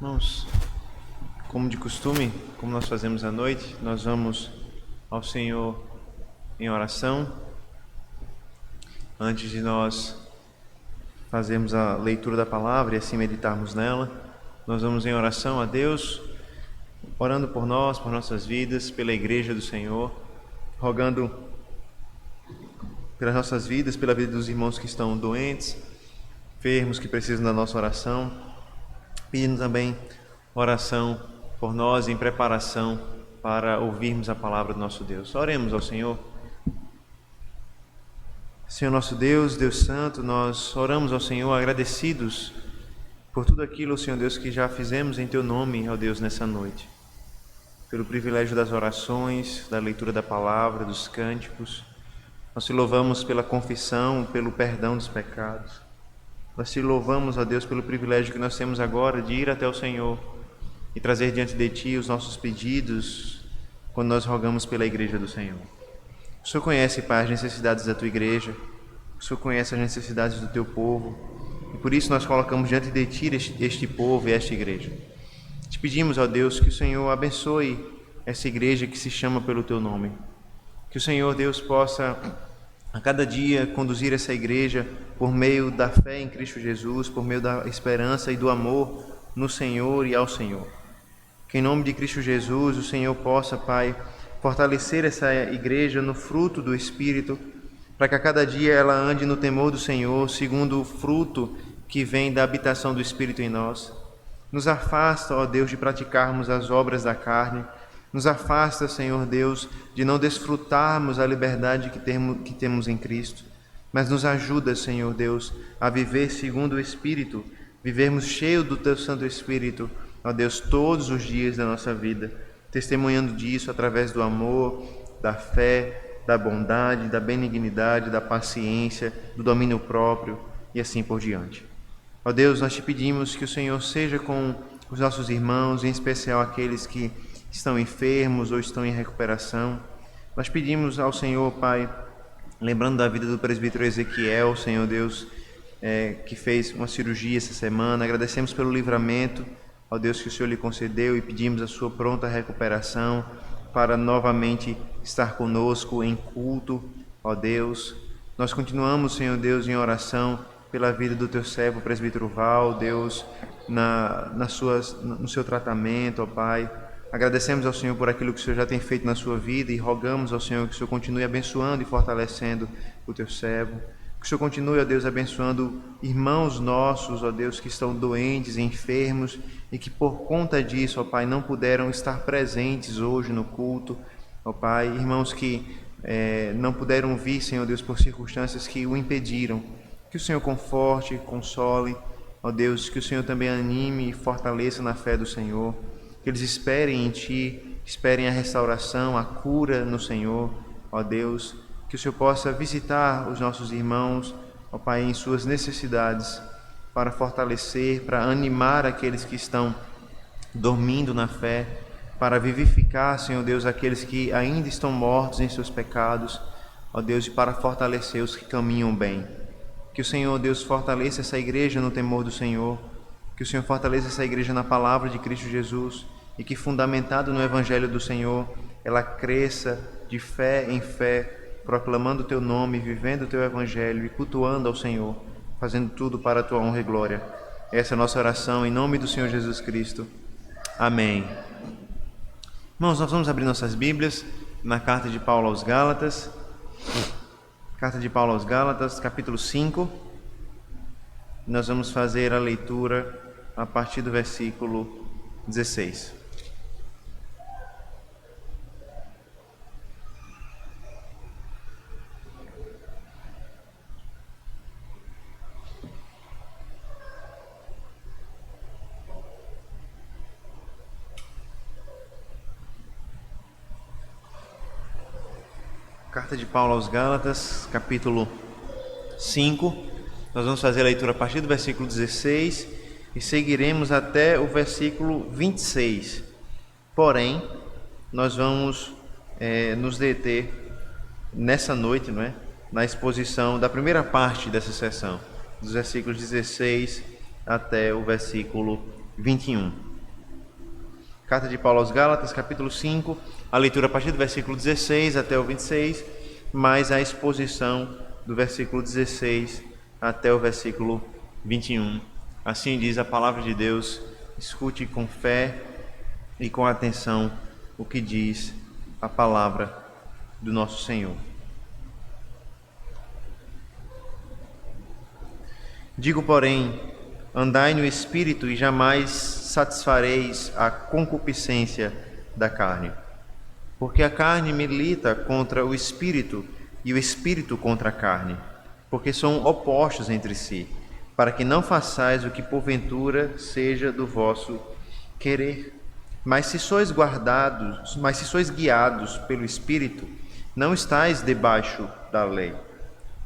Irmãos, como de costume, como nós fazemos à noite, nós vamos ao Senhor em oração. Antes de nós fazermos a leitura da palavra e assim meditarmos nela, nós vamos em oração a Deus, orando por nós, por nossas vidas, pela igreja do Senhor, rogando pelas nossas vidas, pela vida dos irmãos que estão doentes, enfermos, que precisam da nossa oração, pedindo também oração por nós em preparação para ouvirmos a palavra do nosso Deus. Oremos ao Senhor. Senhor nosso Deus, Deus Santo, nós oramos ao Senhor agradecidos por tudo aquilo, Senhor Deus, que já fizemos em Teu nome, ó Deus, nessa noite. Pelo privilégio das orações, da leitura da palavra, dos cânticos. Nós te louvamos pela confissão, pelo perdão dos pecados. Nós te louvamos, ó Deus, pelo privilégio que nós temos agora de ir até o Senhor e trazer diante de Ti os nossos pedidos quando nós rogamos pela igreja do Senhor. O Senhor conhece, Pai, as necessidades da Tua igreja, o Senhor conhece as necessidades do Teu povo e por isso nós colocamos diante de Ti este povo e esta igreja. Te pedimos, ó Deus, que o Senhor abençoe essa igreja que se chama pelo Teu nome. Que o Senhor, Deus, possa a cada dia conduzir essa igreja por meio da fé em Cristo Jesus, por meio da esperança e do amor no Senhor e ao Senhor. Que em nome de Cristo Jesus o Senhor possa, Pai, fortalecer essa igreja no fruto do Espírito, para que a cada dia ela ande no temor do Senhor, segundo o fruto que vem da habitação do Espírito em nós. Nos afasta, ó Deus, de praticarmos as obras da carne. Nos afasta, Senhor Deus, de não desfrutarmos a liberdade que temos em Cristo, mas nos ajuda, Senhor Deus, a viver segundo o Espírito, vivermos cheio do Teu Santo Espírito, ó Deus, todos os dias da nossa vida, testemunhando disso através do amor, da fé, da bondade, da benignidade, da paciência, do domínio próprio e assim por diante. Ó Deus, nós te pedimos que o Senhor seja com os nossos irmãos, em especial aqueles que estão enfermos ou estão em recuperação. Nós pedimos ao Senhor, Pai, lembrando da vida do presbítero Ezequiel, Senhor Deus, que fez uma cirurgia essa semana. Agradecemos pelo livramento, ó Deus, que o Senhor lhe concedeu e pedimos a sua pronta recuperação para novamente estar conosco em culto, ó Deus. Nós continuamos, Senhor Deus, em oração pela vida do Teu servo, o presbítero Val, Deus, no seu tratamento, ó Pai. Agradecemos ao Senhor por aquilo que o Senhor já tem feito na sua vida e rogamos ao Senhor que o Senhor continue abençoando e fortalecendo o Teu servo. Que o Senhor continue, ó Deus, abençoando irmãos nossos, ó Deus, que estão doentes, enfermos e que por conta disso, ó Pai, não puderam estar presentes hoje no culto. Ó Pai, irmãos que não puderam vir, Senhor Deus, por circunstâncias que o impediram. Que o Senhor conforte, console, ó Deus, que o Senhor também anime e fortaleça na fé do Senhor. Que eles esperem em Ti, esperem a restauração, a cura no Senhor, ó Deus. Que o Senhor possa visitar os nossos irmãos, ó Pai, em suas necessidades, para fortalecer, para animar aqueles que estão dormindo na fé, para vivificar, Senhor Deus, aqueles que ainda estão mortos em seus pecados, ó Deus, e para fortalecer os que caminham bem. Que o Senhor, Deus, fortaleça essa igreja no temor do Senhor, que o Senhor fortaleça essa igreja na palavra de Cristo Jesus, e que, fundamentado no Evangelho do Senhor, ela cresça de fé em fé, proclamando o Teu nome, vivendo o Teu Evangelho e cultuando ao Senhor, fazendo tudo para a Tua honra e glória. Essa é a nossa oração, em nome do Senhor Jesus Cristo. Amém. Irmãos, nós vamos abrir nossas Bíblias na carta de Paulo aos Gálatas. Carta de Paulo aos Gálatas, capítulo 5. Nós vamos fazer a leitura a partir do versículo 16. Carta de Paulo aos Gálatas, capítulo 5. Nós vamos fazer a leitura a partir do versículo 16 e seguiremos até o versículo 26. Porém, nós vamos nos deter nessa noite, não é? Na exposição da primeira parte dessa sessão, dos versículos 16 até o versículo 21. Carta de Paulo aos Gálatas, capítulo 5, a leitura a partir do versículo 16 até o 26, mais a exposição do versículo 16 até o versículo 21. Assim diz a palavra de Deus. Escute com fé e com atenção o que diz a palavra do nosso Senhor. Digo, porém, andai no Espírito e jamais satisfareis a concupiscência da carne. Porque a carne milita contra o Espírito e o Espírito contra a carne, porque são opostos entre si, para que não façais o que porventura seja do vosso querer. Mas se sois guiados pelo Espírito, não estáis debaixo da lei.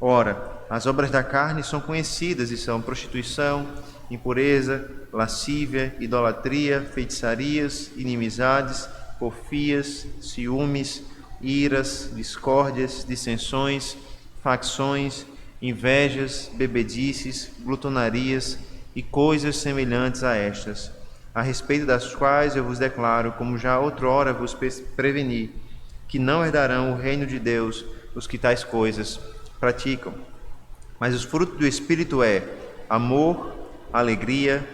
Ora, as obras da carne são conhecidas e são prostituição, impureza, lascívia, idolatria, feitiçarias, inimizades, porfias, ciúmes, iras, discórdias, dissensões, facções, invejas, bebedices, glutonarias e coisas semelhantes a estas, a respeito das quais eu vos declaro, como já outrora vos preveni, que não herdarão o reino de Deus os que tais coisas praticam. Mas os frutos do Espírito é amor, alegria,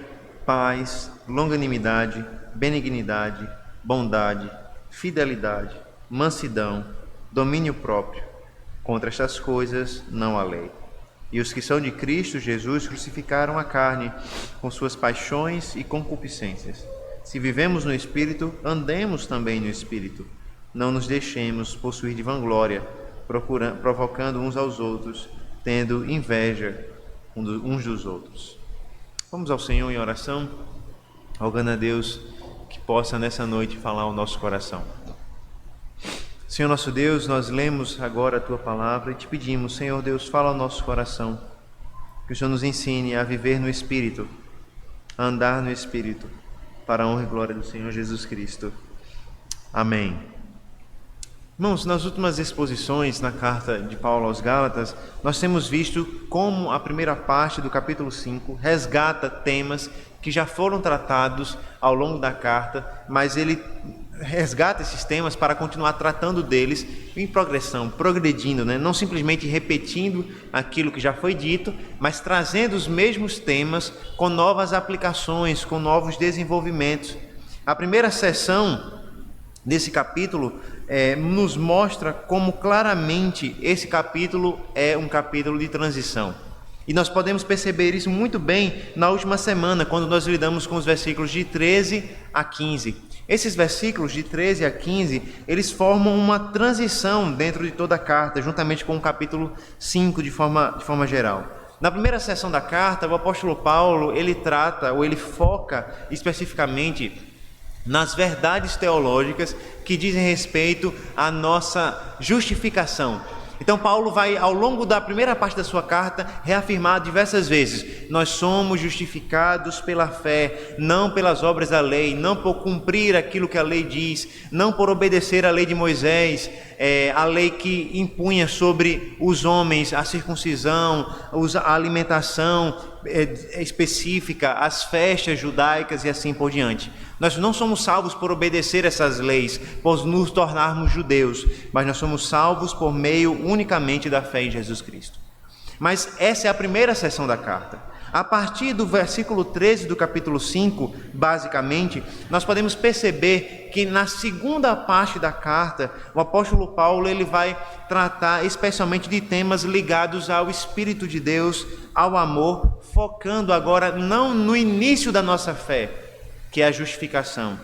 paz, longanimidade, benignidade, bondade, fidelidade, mansidão, domínio próprio. Contra estas coisas não há lei. E os que são de Cristo Jesus crucificaram a carne com suas paixões e concupiscências. Se vivemos no Espírito, andemos também no Espírito. Não nos deixemos possuir de vanglória, provocando uns aos outros, tendo inveja uns dos outros. Vamos ao Senhor em oração, rogando a Deus que possa nessa noite falar ao nosso coração. Senhor nosso Deus, nós lemos agora a Tua palavra e te pedimos, Senhor Deus, fala ao nosso coração, que o Senhor nos ensine a viver no Espírito, a andar no Espírito, para a honra e glória do Senhor Jesus Cristo. Amém. Irmãos, nas últimas exposições na carta de Paulo aos Gálatas, nós temos visto como a primeira parte do capítulo 5 resgata temas que já foram tratados ao longo da carta, mas ele resgata esses temas para continuar tratando deles em progressão, progredindo, não simplesmente repetindo aquilo que já foi dito, mas trazendo os mesmos temas com novas aplicações, com novos desenvolvimentos. A primeira seção desse capítulo nos mostra como claramente esse capítulo é um capítulo de transição. E nós podemos perceber isso muito bem na última semana, quando nós lidamos com os versículos de 13 a 15. Esses versículos de 13 a 15, eles formam uma transição dentro de toda a carta, juntamente com o capítulo 5 de forma geral. Na primeira seção da carta, o apóstolo Paulo, ele foca especificamente nas verdades teológicas que dizem respeito à nossa justificação. Então Paulo vai, ao longo da primeira parte da sua carta, reafirmar diversas vezes: nós somos justificados pela fé, não pelas obras da lei, não por cumprir aquilo que a lei diz, não por obedecer à lei de Moisés, a lei que impunha sobre os homens a circuncisão, a alimentação específica, as festas judaicas e assim por diante. Nós não somos salvos por obedecer essas leis, por nos tornarmos judeus, mas nós somos salvos por meio unicamente da fé em Jesus Cristo. Mas essa é a primeira seção da carta. A partir do versículo 13 do capítulo 5, basicamente, nós podemos perceber que na segunda parte da carta, o apóstolo Paulo ele vai tratar especialmente de temas ligados ao Espírito de Deus, ao amor, focando agora não no início da nossa fé, que é a justificação,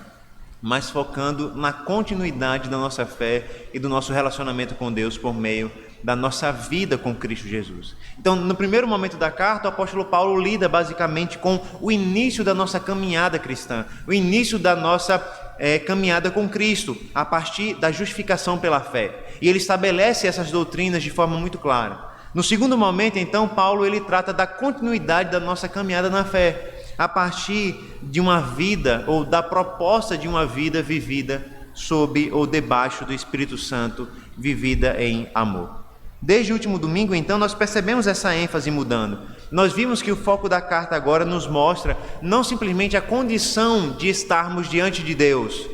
mas focando na continuidade da nossa fé e do nosso relacionamento com Deus por meio da nossa vida com Cristo Jesus. Então, no primeiro momento da carta, o apóstolo Paulo lida basicamente com o início da nossa caminhada cristã, o início da nossa caminhada com Cristo, a partir da justificação pela fé. E ele estabelece essas doutrinas de forma muito clara. No segundo momento, então, Paulo ele trata da continuidade da nossa caminhada na fé, a partir de uma vida, ou da proposta de uma vida vivida sob ou debaixo do Espírito Santo, vivida em amor. Desde o último domingo, então, nós percebemos essa ênfase mudando. Nós vimos que o foco da carta agora nos mostra não simplesmente a condição de estarmos diante de Deus,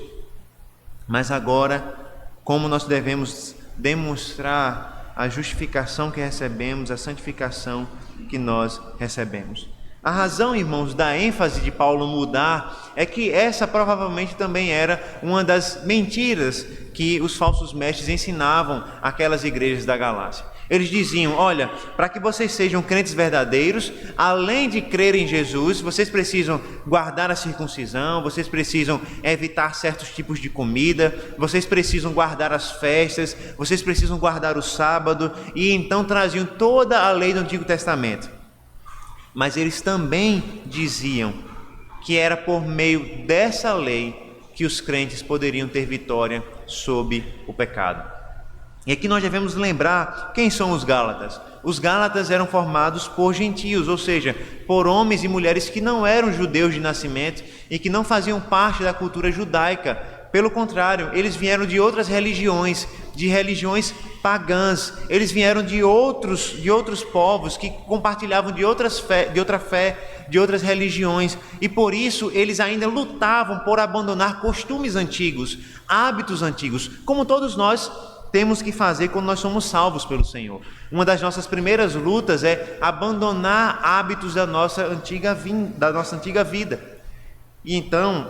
mas agora como nós devemos demonstrar a justificação que recebemos, a santificação que nós recebemos. A razão, irmãos, da ênfase de Paulo mudar é que essa provavelmente também era uma das mentiras que os falsos mestres ensinavam àquelas igrejas da Galácia. Eles diziam: olha, para que vocês sejam crentes verdadeiros, além de crer em Jesus, vocês precisam guardar a circuncisão, vocês precisam evitar certos tipos de comida, vocês precisam guardar as festas, vocês precisam guardar o sábado, e então traziam toda a lei do Antigo Testamento. Mas eles também diziam que era por meio dessa lei que os crentes poderiam ter vitória sobre o pecado. E aqui nós devemos lembrar quem são os Gálatas. Os Gálatas eram formados por gentios, ou seja, por homens e mulheres que não eram judeus de nascimento e que não faziam parte da cultura judaica. Pelo contrário, eles vieram de outras religiões, de religiões pagãs. Eles vieram de outros povos que compartilhavam de outra fé, de outras religiões. E por isso eles ainda lutavam por abandonar costumes antigos, hábitos antigos, como todos nós temos que fazer quando nós somos salvos pelo Senhor. Uma das nossas primeiras lutas é abandonar hábitos da nossa antiga vida. E então,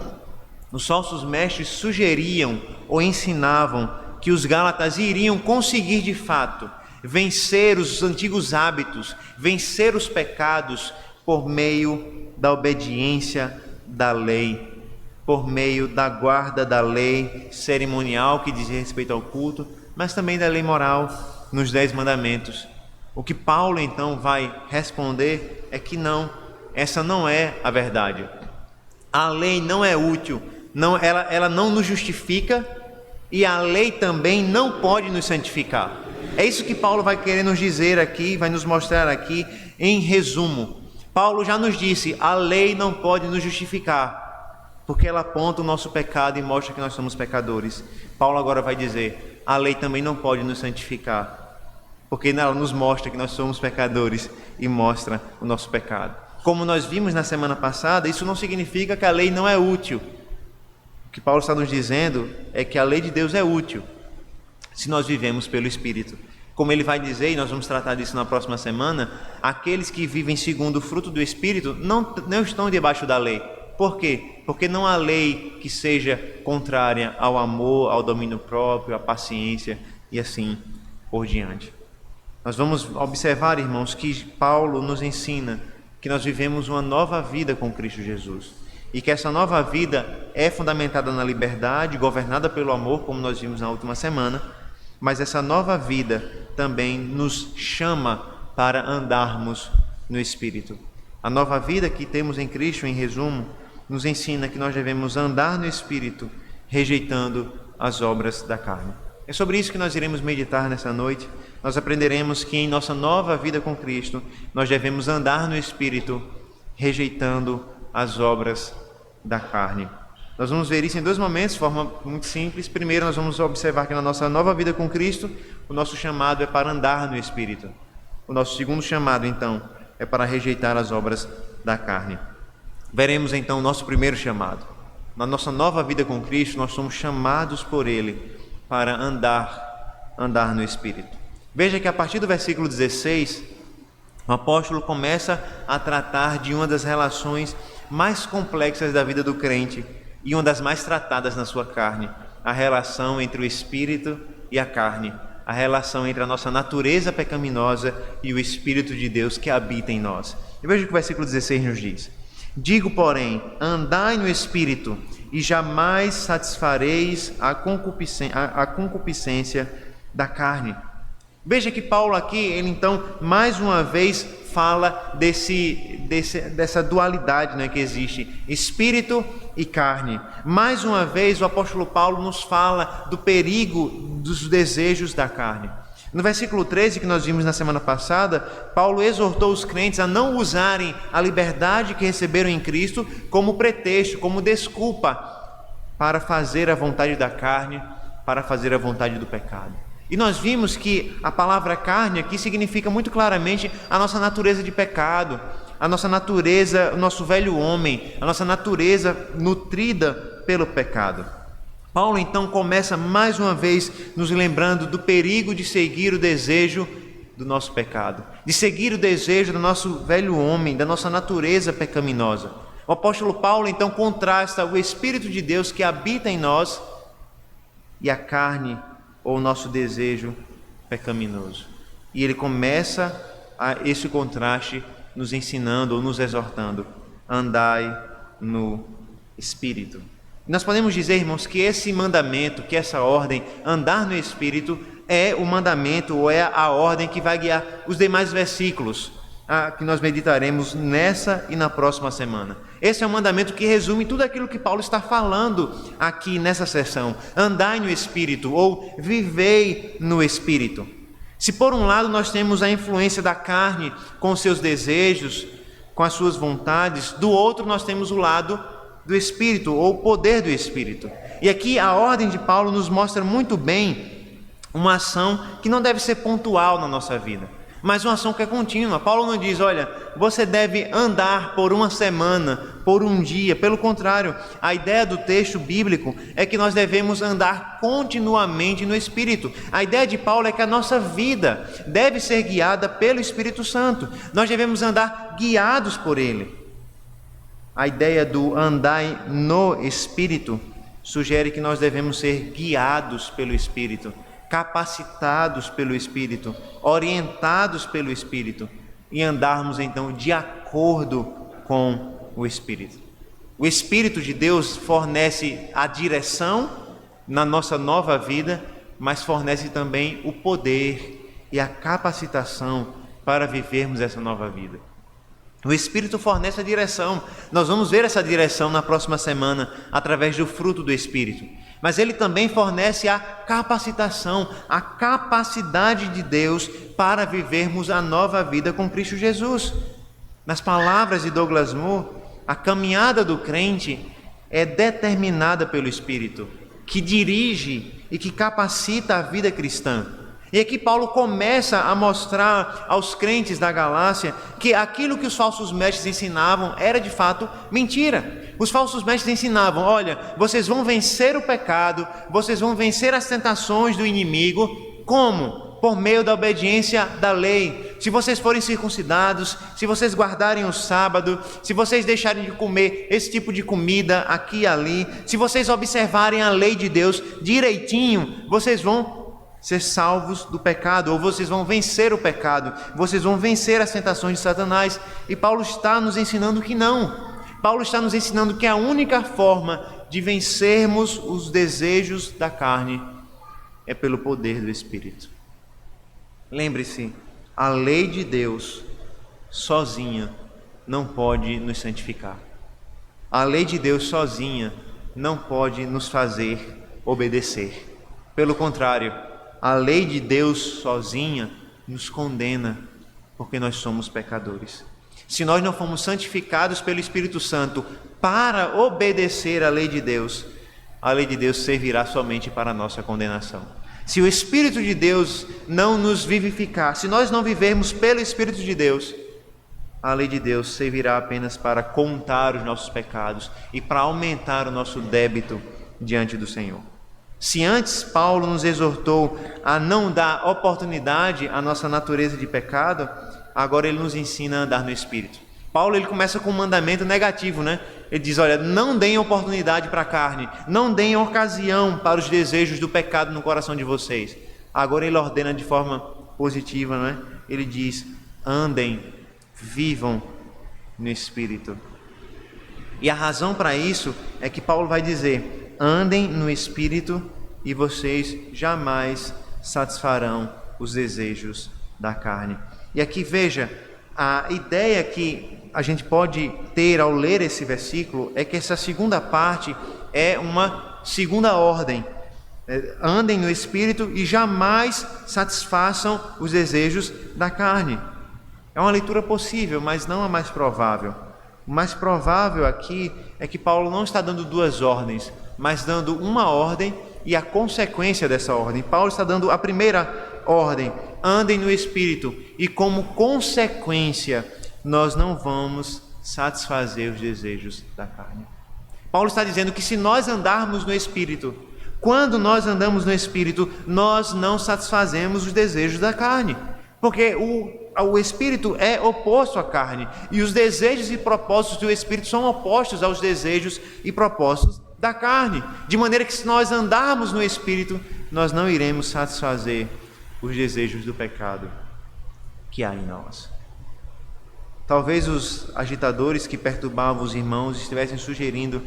os falsos mestres sugeriam ou ensinavam que os Gálatas iriam conseguir de fato vencer os antigos hábitos, vencer os pecados por meio da obediência da lei, por meio da guarda da lei cerimonial que diz respeito ao culto, mas também da lei moral nos 10 mandamentos. O que Paulo então vai responder é que não, essa não é a verdade. A lei não é útil, ela não nos justifica, e a lei também não pode nos santificar. É isso que Paulo vai querer nos dizer aqui, vai nos mostrar aqui em resumo. Paulo já nos disse: a lei não pode nos justificar, porque ela aponta o nosso pecado e mostra que nós somos pecadores. Paulo agora vai dizer: a lei também não pode nos santificar, porque ela nos mostra que nós somos pecadores e mostra o nosso pecado. Como nós vimos na semana passada, isso não significa que a lei não é útil. O que Paulo está nos dizendo é que a lei de Deus é útil se nós vivemos pelo Espírito. Como ele vai dizer, e nós vamos tratar disso na próxima semana, aqueles que vivem segundo o fruto do Espírito não estão debaixo da lei. Por quê? Porque não há lei que seja contrária ao amor, ao domínio próprio, à paciência e assim por diante. Nós vamos observar, irmãos, que Paulo nos ensina que nós vivemos uma nova vida com Cristo Jesus. E que essa nova vida é fundamentada na liberdade, governada pelo amor, como nós vimos na última semana, mas essa nova vida também nos chama para andarmos no Espírito. A nova vida que temos em Cristo, em resumo, nos ensina que nós devemos andar no Espírito, rejeitando as obras da carne. É sobre isso que nós iremos meditar nessa noite. Nós aprenderemos que em nossa nova vida com Cristo, nós devemos andar no Espírito, rejeitando as obras da carne. Nós vamos ver isso em 2 momentos, de forma muito simples. Primeiro, nós vamos observar que na nossa nova vida com Cristo, o nosso chamado é para andar no Espírito. O nosso segundo chamado, então, é para rejeitar as obras da carne. Veremos, então, o nosso primeiro chamado. Na nossa nova vida com Cristo, nós somos chamados por Ele para andar no Espírito. Veja que a partir do versículo 16, o apóstolo começa a tratar de uma das relações mais complexas da vida do crente e uma das mais tratadas na sua carne, a relação entre o Espírito e a carne, a relação entre a nossa natureza pecaminosa e o Espírito de Deus que habita em nós. E veja o que o versículo 16 nos diz: digo, porém, andai no Espírito e jamais satisfareis a concupiscência da carne. Veja que Paulo aqui, ele então, mais uma vez, fala dessa dualidade, né, que existe, espírito e carne. Mais uma vez, o apóstolo Paulo nos fala do perigo dos desejos da carne. No versículo 13, que nós vimos na semana passada, Paulo exortou os crentes a não usarem a liberdade que receberam em Cristo como pretexto, como desculpa para fazer a vontade da carne, para fazer a vontade do pecado. E nós vimos que a palavra carne aqui significa muito claramente a nossa natureza de pecado, a nossa natureza, o nosso velho homem, a nossa natureza nutrida pelo pecado. Paulo então começa mais uma vez nos lembrando do perigo de seguir o desejo do nosso pecado, de seguir o desejo do nosso velho homem, da nossa natureza pecaminosa. O apóstolo Paulo então contrasta o Espírito de Deus que habita em nós e a carne ou o nosso desejo pecaminoso. E ele começa esse contraste nos ensinando ou nos exortando: andai no Espírito. Nós podemos dizer, irmãos, que esse mandamento, que essa ordem, andar no Espírito, é o mandamento ou é a ordem que vai guiar os demais versículos que nós meditaremos nessa e na próxima semana. Esse é o mandamento que resume tudo aquilo que Paulo está falando aqui nessa sessão. Andai no Espírito ou vivei no Espírito. Se por um lado nós temos a influência da carne com os seus desejos, com as suas vontades, do outro nós temos o lado do Espírito ou o poder do Espírito. E aqui a ordem de Paulo nos mostra muito bem uma ação que não deve ser pontual na nossa vida, mas uma ação que é contínua. Paulo não diz: olha, você deve andar por uma semana, por um dia. Pelo contrário, a ideia do texto bíblico é que nós devemos andar continuamente no Espírito. A ideia de Paulo é que a nossa vida deve ser guiada pelo Espírito Santo. Nós devemos andar guiados por Ele. A ideia do andar no Espírito sugere que nós devemos ser guiados pelo Espírito, capacitados pelo Espírito, orientados pelo Espírito e andarmos então de acordo com o Espírito. O Espírito de Deus fornece a direção na nossa nova vida, mas fornece também o poder e a capacitação para vivermos essa nova vida. O Espírito fornece a direção. Nós vamos ver essa direção na próxima semana através do fruto do Espírito. Mas ele também fornece a capacitação, a capacidade de Deus para vivermos a nova vida com Cristo Jesus. Nas palavras de Douglas Moore, a caminhada do crente é determinada pelo Espírito, que dirige e que capacita a vida cristã. E aqui Paulo começa a mostrar aos crentes da Galácia que aquilo que os falsos mestres ensinavam era de fato mentira. Os falsos mestres ensinavam: olha, vocês vão vencer o pecado, vocês vão vencer as tentações do inimigo. Como? Por meio da obediência da lei. Se vocês forem circuncidados, se vocês guardarem o sábado, se vocês deixarem de comer esse tipo de comida aqui e ali, se vocês observarem a lei de Deus direitinho, vocês vão ser salvos do pecado, ou vocês vão vencer o pecado, vocês vão vencer as tentações de Satanás. E Paulo está nos ensinando que não. Paulo está nos ensinando que a única forma de vencermos os desejos da carne é pelo poder do Espírito. Lembre-se, a lei de Deus sozinha não pode nos santificar. A lei de Deus sozinha não pode nos fazer obedecer. Pelo contrário, a lei de Deus sozinha nos condena, porque nós somos pecadores. Se nós não fomos santificados pelo Espírito Santo para obedecer à lei de Deus, a lei de Deus servirá somente para a nossa condenação. Se o Espírito de Deus não nos vivificar, se nós não vivermos pelo Espírito de Deus, a lei de Deus servirá apenas para contar os nossos pecados e para aumentar o nosso débito diante do Senhor. Se antes Paulo nos exortou a não dar oportunidade à nossa natureza de pecado, agora ele nos ensina a andar no Espírito. Paulo ele começa com um mandamento negativo, né? Ele diz: olha, não deem oportunidade para a carne, não deem ocasião para os desejos do pecado no coração de vocês. Agora ele ordena de forma positiva, né? Ele diz: andem, vivam no Espírito. E a razão para isso é que Paulo vai dizer: andem no Espírito e vocês jamais satisfarão os desejos da carne. E aqui veja, a ideia que a gente pode ter ao ler esse versículo é que essa segunda parte é uma segunda ordem. Andem no Espírito e jamais satisfaçam os desejos da carne. É uma leitura possível, mas não a mais provável. O mais provável aqui é que Paulo não está dando duas ordens, mas dando uma ordem e a consequência dessa ordem. Paulo está dando a primeira ordem: andem no Espírito, e como consequência nós não vamos satisfazer os desejos da carne. Paulo está dizendo que se nós andarmos no Espírito, quando nós andamos no Espírito, nós não satisfazemos os desejos da carne, porque o Espírito é oposto à carne, e os desejos e propósitos do Espírito são opostos aos desejos e propósitos da carne, de maneira que se nós andarmos no Espírito, nós não iremos satisfazer os desejos do pecado que há em nós. Talvez os agitadores que perturbavam os irmãos estivessem sugerindo,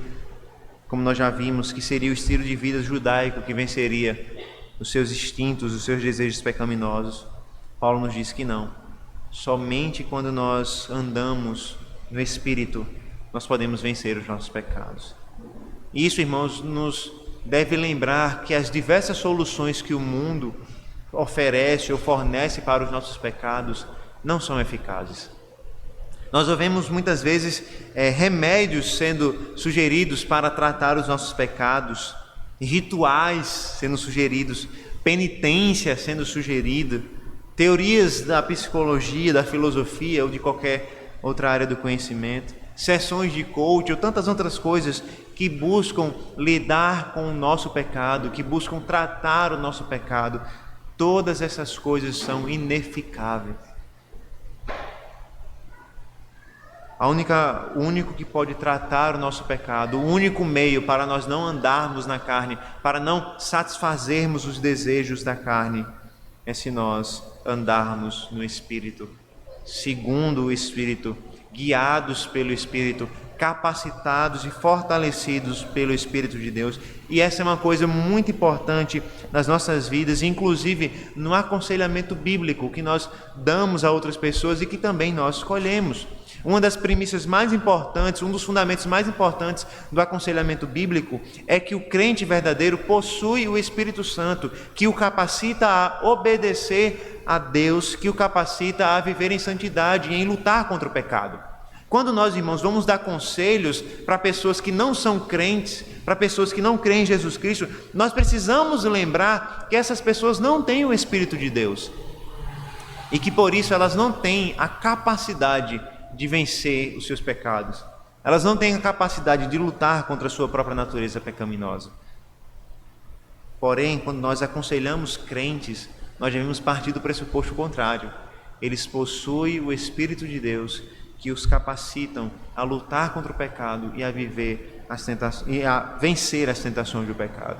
como nós já vimos, que seria o estilo de vida judaico que venceria os seus instintos, os seus desejos pecaminosos. Paulo nos diz que não. Somente quando nós andamos no Espírito, nós podemos vencer os nossos pecados. E isso, irmãos, nos deve lembrar que as diversas soluções que o mundo oferece ou fornece para os nossos pecados não são eficazes. Nós ouvimos muitas vezes remédios sendo sugeridos para tratar os nossos pecados, rituais sendo sugeridos, penitência sendo sugerida, teorias da psicologia, da filosofia ou de qualquer outra área do conhecimento, sessões de coach ou tantas outras coisas que buscam lidar com o nosso pecado, que buscam tratar o nosso pecado. Todas essas coisas são ineficazes. O único que pode tratar o nosso pecado, o único meio para nós não andarmos na carne, para não satisfazermos os desejos da carne, é se nós andarmos no Espírito, segundo o Espírito, guiados pelo Espírito, capacitados e fortalecidos pelo Espírito de Deus. E essa é uma coisa muito importante nas nossas vidas, inclusive no aconselhamento bíblico que nós damos a outras pessoas e que também nós escolhemos. Uma das premissas mais importantes, um dos fundamentos mais importantes do aconselhamento bíblico é que o crente verdadeiro possui o Espírito Santo, que o capacita a obedecer a Deus, que o capacita a viver em santidade e em lutar contra o pecado. Quando nós, irmãos, vamos dar conselhos para pessoas que não são crentes, para pessoas que não creem em Jesus Cristo, nós precisamos lembrar que essas pessoas não têm o Espírito de Deus e que por isso elas não têm a capacidade de vencer os seus pecados. Elas não têm a capacidade de lutar contra a sua própria natureza pecaminosa. Porém, quando nós aconselhamos crentes, nós devemos partir do pressuposto contrário. Eles possuem o Espírito de Deus que os capacitam a lutar contra o pecado e a viver e a vencer as tentações do pecado.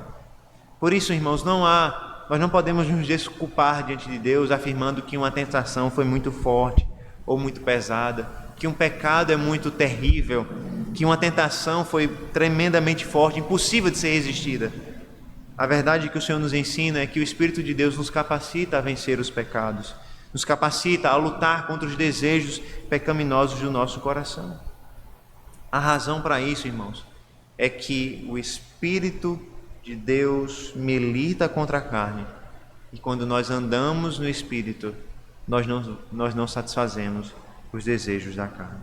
Por isso, irmãos, nós não podemos nos desculpar diante de Deus afirmando que uma tentação foi muito forte ou muito pesada, que um pecado é muito terrível, que uma tentação foi tremendamente forte, impossível de ser resistida. A verdade que o Senhor nos ensina é que o Espírito de Deus nos capacita a vencer os pecados, nos capacita a lutar contra os desejos pecaminosos do nosso coração. A razão para isso, irmãos, é que o Espírito de Deus milita contra a carne, e quando nós andamos no Espírito, nós não satisfazemos os desejos da carne.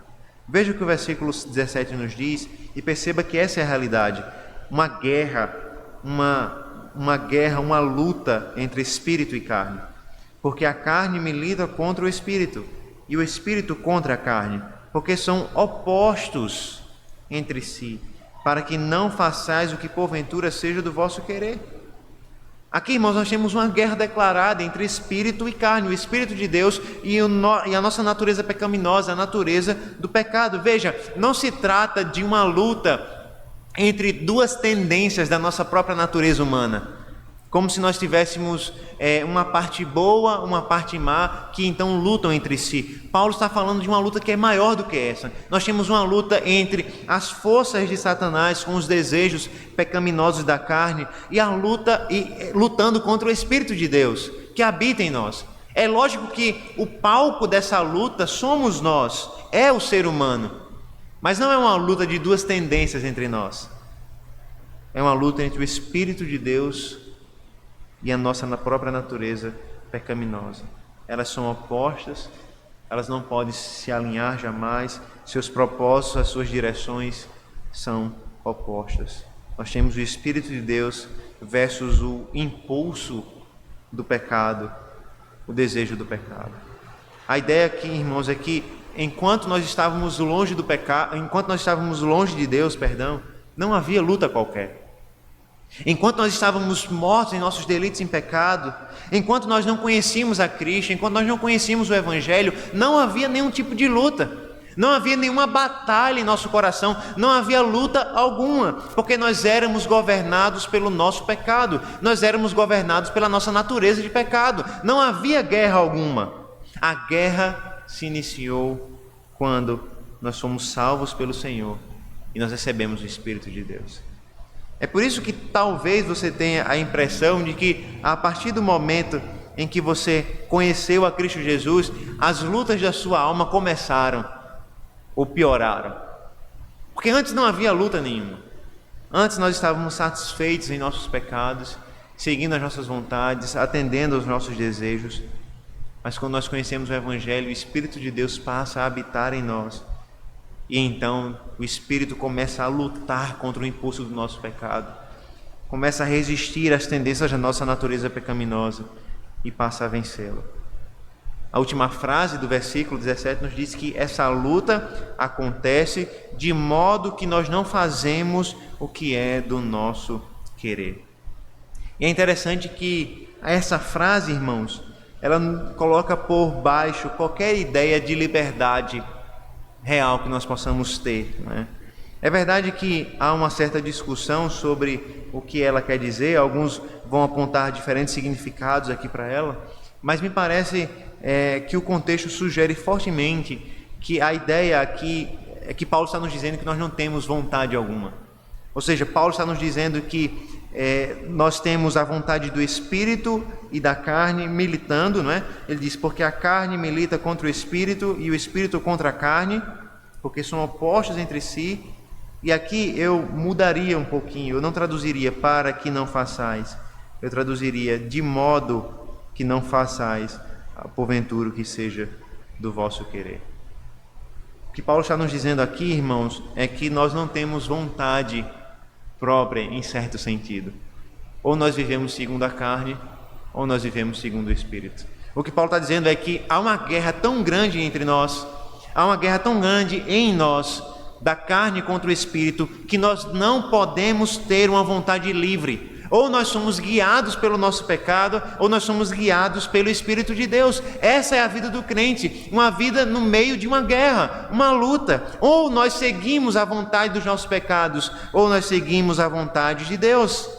Veja o que o versículo 17 nos diz e perceba que essa é a realidade. Uma guerra, uma luta entre espírito e carne. Porque a carne milita contra o espírito e o espírito contra a carne, porque são opostos entre si, para que não façais o que porventura seja do vosso querer. Aqui, irmãos, nós temos uma guerra declarada entre espírito e carne, o Espírito de Deus e a nossa natureza pecaminosa, a natureza do pecado. Veja, não se trata de uma luta entre duas tendências da nossa própria natureza humana, como se nós tivéssemos uma parte boa, uma parte má, que então lutam entre si. Paulo está falando de uma luta que é maior do que essa. Nós temos uma luta entre as forças de Satanás com os desejos pecaminosos da carne e lutando contra o Espírito de Deus que habita em nós. É lógico que o palco dessa luta somos nós, é o ser humano, mas não é uma luta de duas tendências entre nós. É uma luta entre o Espírito de Deus e a nossa própria natureza pecaminosa. Elas são opostas, elas não podem se alinhar jamais, seus propósitos, as suas direções são opostas. Nós temos o Espírito de Deus versus o impulso do pecado, o desejo do pecado. A ideia aqui, irmãos, é que enquanto nós estávamos longe do pecado, enquanto nós estávamos longe de Deus, não havia luta qualquer. Enquanto nós estávamos mortos em nossos delitos em pecado, enquanto nós não conhecíamos a Cristo, enquanto nós não conhecíamos o Evangelho, não havia nenhum tipo de luta, não havia nenhuma batalha em nosso coração, não havia luta alguma, porque nós éramos governados pelo nosso pecado, nós éramos governados pela nossa natureza de pecado, não havia guerra alguma. A guerra se iniciou quando nós fomos salvos pelo Senhor e nós recebemos o Espírito de Deus. É por isso que talvez você tenha a impressão de que a partir do momento em que você conheceu a Cristo Jesus, as lutas da sua alma começaram ou pioraram. Porque antes não havia luta nenhuma. Antes nós estávamos satisfeitos em nossos pecados, seguindo as nossas vontades, atendendo aos nossos desejos. Mas quando nós conhecemos o Evangelho, o Espírito de Deus passa a habitar em nós. E então o Espírito começa a lutar contra o impulso do nosso pecado, começa a resistir às tendências da nossa natureza pecaminosa e passa a vencê-la. A última frase do versículo 17 nos diz que essa luta acontece de modo que nós não fazemos o que é do nosso querer. E é interessante que essa frase, irmãos, ela coloca por baixo qualquer ideia de liberdade real que nós possamos ter, né? É verdade que há uma certa discussão sobre o que ela quer dizer, alguns vão apontar diferentes significados aqui para ela, mas me parece que o contexto sugere fortemente que a ideia aqui é que Paulo está nos dizendo que nós não temos vontade alguma. Ou seja, Paulo está nos dizendo que nós temos a vontade do Espírito e da carne militando, não é? Ele diz, porque a carne milita contra o Espírito e o Espírito contra a carne, porque são opostos entre si. E aqui eu mudaria um pouquinho, eu não traduziria para que não façais, eu traduziria de modo que não façais, porventura que seja do vosso querer. O que Paulo está nos dizendo aqui, irmãos, é que nós não temos vontade própria em certo sentido. Ou nós vivemos segundo a carne, ou nós vivemos segundo o Espírito. O que Paulo está dizendo é que há uma guerra tão grande entre nós, há uma guerra tão grande em nós, da carne contra o Espírito, que nós não podemos ter uma vontade livre. Ou nós somos guiados pelo nosso pecado, ou nós somos guiados pelo Espírito de Deus. Essa é a vida do crente, uma vida no meio de uma guerra, uma luta. Ou nós seguimos a vontade dos nossos pecados, ou nós seguimos a vontade de Deus.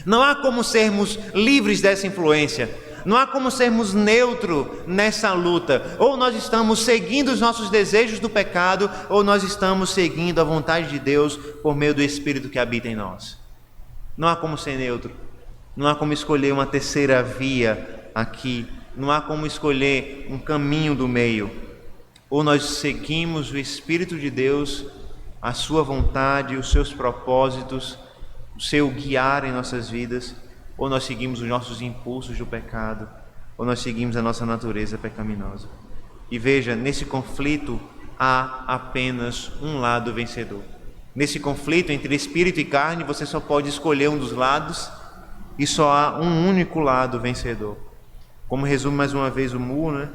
Não há como sermos livres dessa influência, não há como sermos neutros nessa luta. Ou nós estamos seguindo os nossos desejos do pecado, ou nós estamos seguindo a vontade de Deus por meio do Espírito que habita em nós. Não há como ser neutro, não há como escolher uma terceira via aqui, não há como escolher um caminho do meio. Ou nós seguimos o Espírito de Deus, a sua vontade, os seus propósitos, o seu guiar em nossas vidas, ou nós seguimos os nossos impulsos do pecado, ou nós seguimos a nossa natureza pecaminosa. E veja, nesse conflito há apenas um lado vencedor. Nesse conflito entre espírito e carne, você só pode escolher um dos lados e só há um único lado vencedor. Como resume mais uma vez o Moore, né?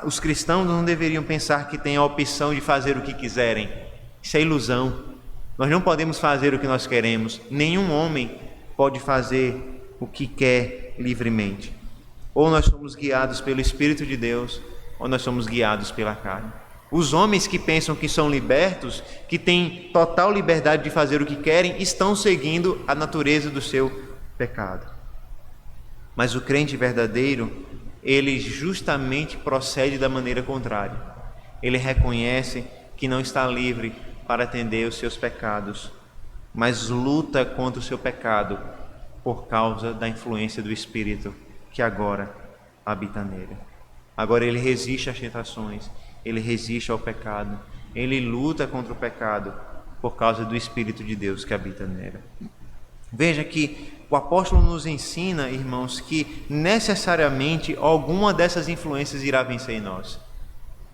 Os cristãos não deveriam pensar que têm a opção de fazer o que quiserem. Isso é ilusão. Nós não podemos fazer o que nós queremos. Nenhum homem pode fazer o que quer livremente. Ou nós somos guiados pelo Espírito de Deus, ou nós somos guiados pela carne. Os homens que pensam que são libertos, que têm total liberdade de fazer o que querem, estão seguindo a natureza do seu pecado. Mas o crente verdadeiro, ele justamente procede da maneira contrária. Ele reconhece que não está livre para atender os seus pecados, mas luta contra o seu pecado por causa da influência do Espírito que agora habita nele. Agora ele resiste às tentações, ele resiste ao pecado, ele luta contra o pecado por causa do Espírito de Deus que habita nele. Veja que o apóstolo nos ensina, irmãos, que necessariamente alguma dessas influências irá vencer em nós.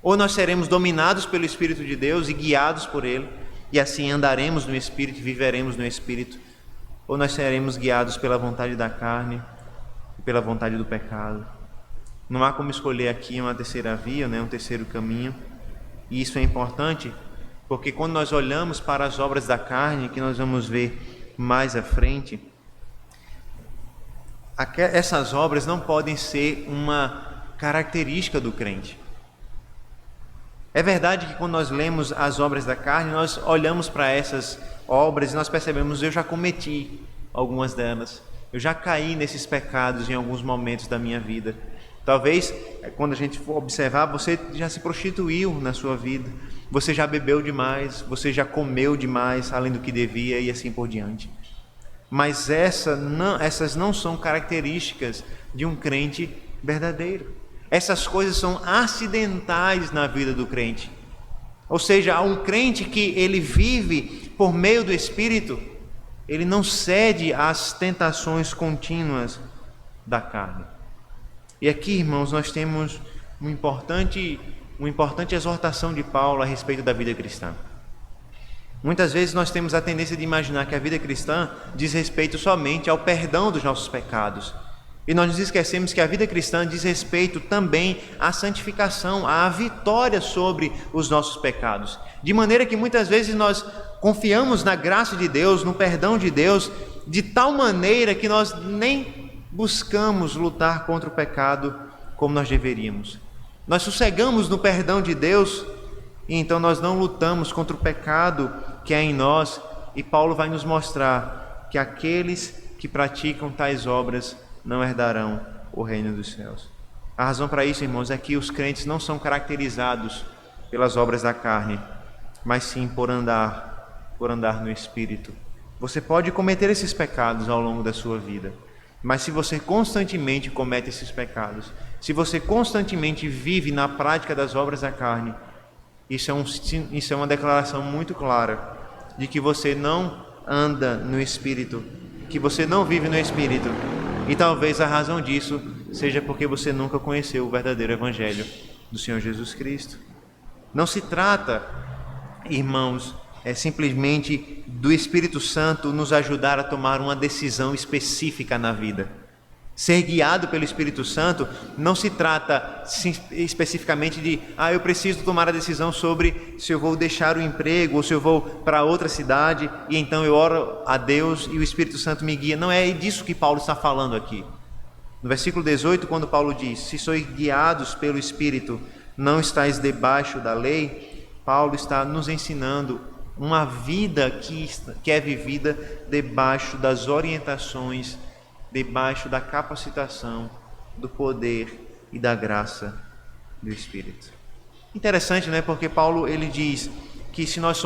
Ou nós seremos dominados pelo Espírito de Deus e guiados por ele, e assim andaremos no Espírito e viveremos no Espírito. ou nós seremos guiados pela vontade da carne e pela vontade do pecado. Não há como escolher aqui uma terceira via, um terceiro caminho. E isso é importante, porque quando nós olhamos para as obras da carne, que nós vamos ver mais à frente, essas obras não podem ser uma característica do crente. É verdade que quando nós lemos as obras da carne, nós olhamos para essas obras e nós percebemos: eu já cometi algumas delas, eu já caí nesses pecados em alguns momentos da minha vida. Talvez, quando a gente for observar, você já se prostituiu na sua vida, você já bebeu demais, você já comeu demais, além do que devia, e assim por diante. Mas essas não são características de um crente verdadeiro. Essas coisas são acidentais na vida do crente. Ou seja, há um crente que ele vive por meio do Espírito, ele não cede às tentações contínuas da carne. E aqui, irmãos, nós temos uma importante exortação de Paulo a respeito da vida cristã. Muitas vezes nós temos a tendência de imaginar que a vida cristã diz respeito somente ao perdão dos nossos pecados. E nós nos esquecemos que a vida cristã diz respeito também à santificação, à vitória sobre os nossos pecados. De maneira que muitas vezes nós confiamos na graça de Deus, no perdão de Deus, de tal maneira que nós nem buscamos lutar contra o pecado como nós deveríamos. Nós sossegamos no perdão de Deus e então nós não lutamos contra o pecado que é em nós. E Paulo vai nos mostrar que aqueles que praticam tais obras não herdarão o reino dos céus. A razão para isso, irmãos, é que os crentes não são caracterizados pelas obras da carne, mas sim por andar no Espírito. Você pode cometer esses pecados ao longo da sua vida, mas se você constantemente comete esses pecados, se você constantemente vive na prática das obras da carne, isso é uma declaração muito clara de que você não anda no Espírito, que você não vive no Espírito. E talvez a razão disso seja porque você nunca conheceu o verdadeiro Evangelho do Senhor Jesus Cristo. Não se trata, irmãos, simplesmente do Espírito Santo nos ajudar a tomar uma decisão específica na vida. Ser guiado pelo Espírito Santo não se trata especificamente de eu preciso tomar a decisão sobre se eu vou deixar o emprego ou se eu vou para outra cidade e então eu oro a Deus e o Espírito Santo me guia. Não é disso que Paulo está falando aqui. No versículo 18, quando Paulo diz: se sois guiados pelo Espírito, não estáis debaixo da lei, Paulo está nos ensinando uma vida que é vivida debaixo das orientações, debaixo da capacitação, do poder e da graça do Espírito. Interessante, né? Porque Paulo ele diz que se nós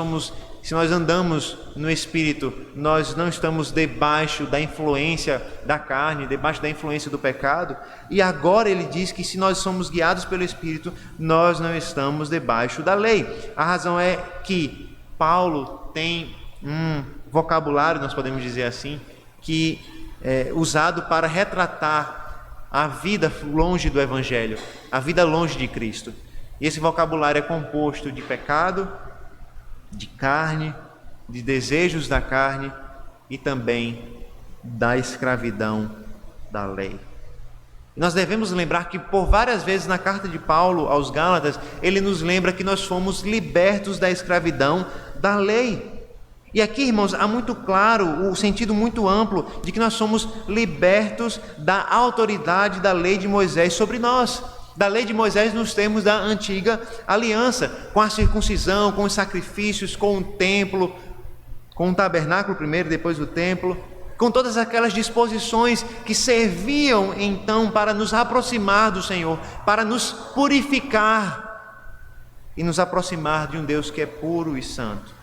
andamos no Espírito, nós não estamos debaixo da influência da carne, debaixo da influência do pecado. E agora ele diz que se nós somos guiados pelo Espírito, nós não estamos debaixo da lei. A razão é que Paulo tem um vocabulário, nós podemos dizer assim, que usado para retratar a vida longe do Evangelho, a vida longe de Cristo. E esse vocabulário é composto de pecado, de carne, de desejos da carne e também da escravidão da lei. Nós devemos lembrar que por várias vezes na carta de Paulo aos Gálatas, ele nos lembra que nós fomos libertos da escravidão da lei. E aqui, irmãos, há muito claro o sentido muito amplo de que nós somos libertos da autoridade da lei de Moisés sobre nós. Da lei de Moisés nos termos da antiga aliança, com a circuncisão, com os sacrifícios, com o templo, com o tabernáculo primeiro, depois o templo, com todas aquelas disposições que serviam então para nos aproximar do Senhor, para nos purificar e nos aproximar de um Deus que é puro e santo.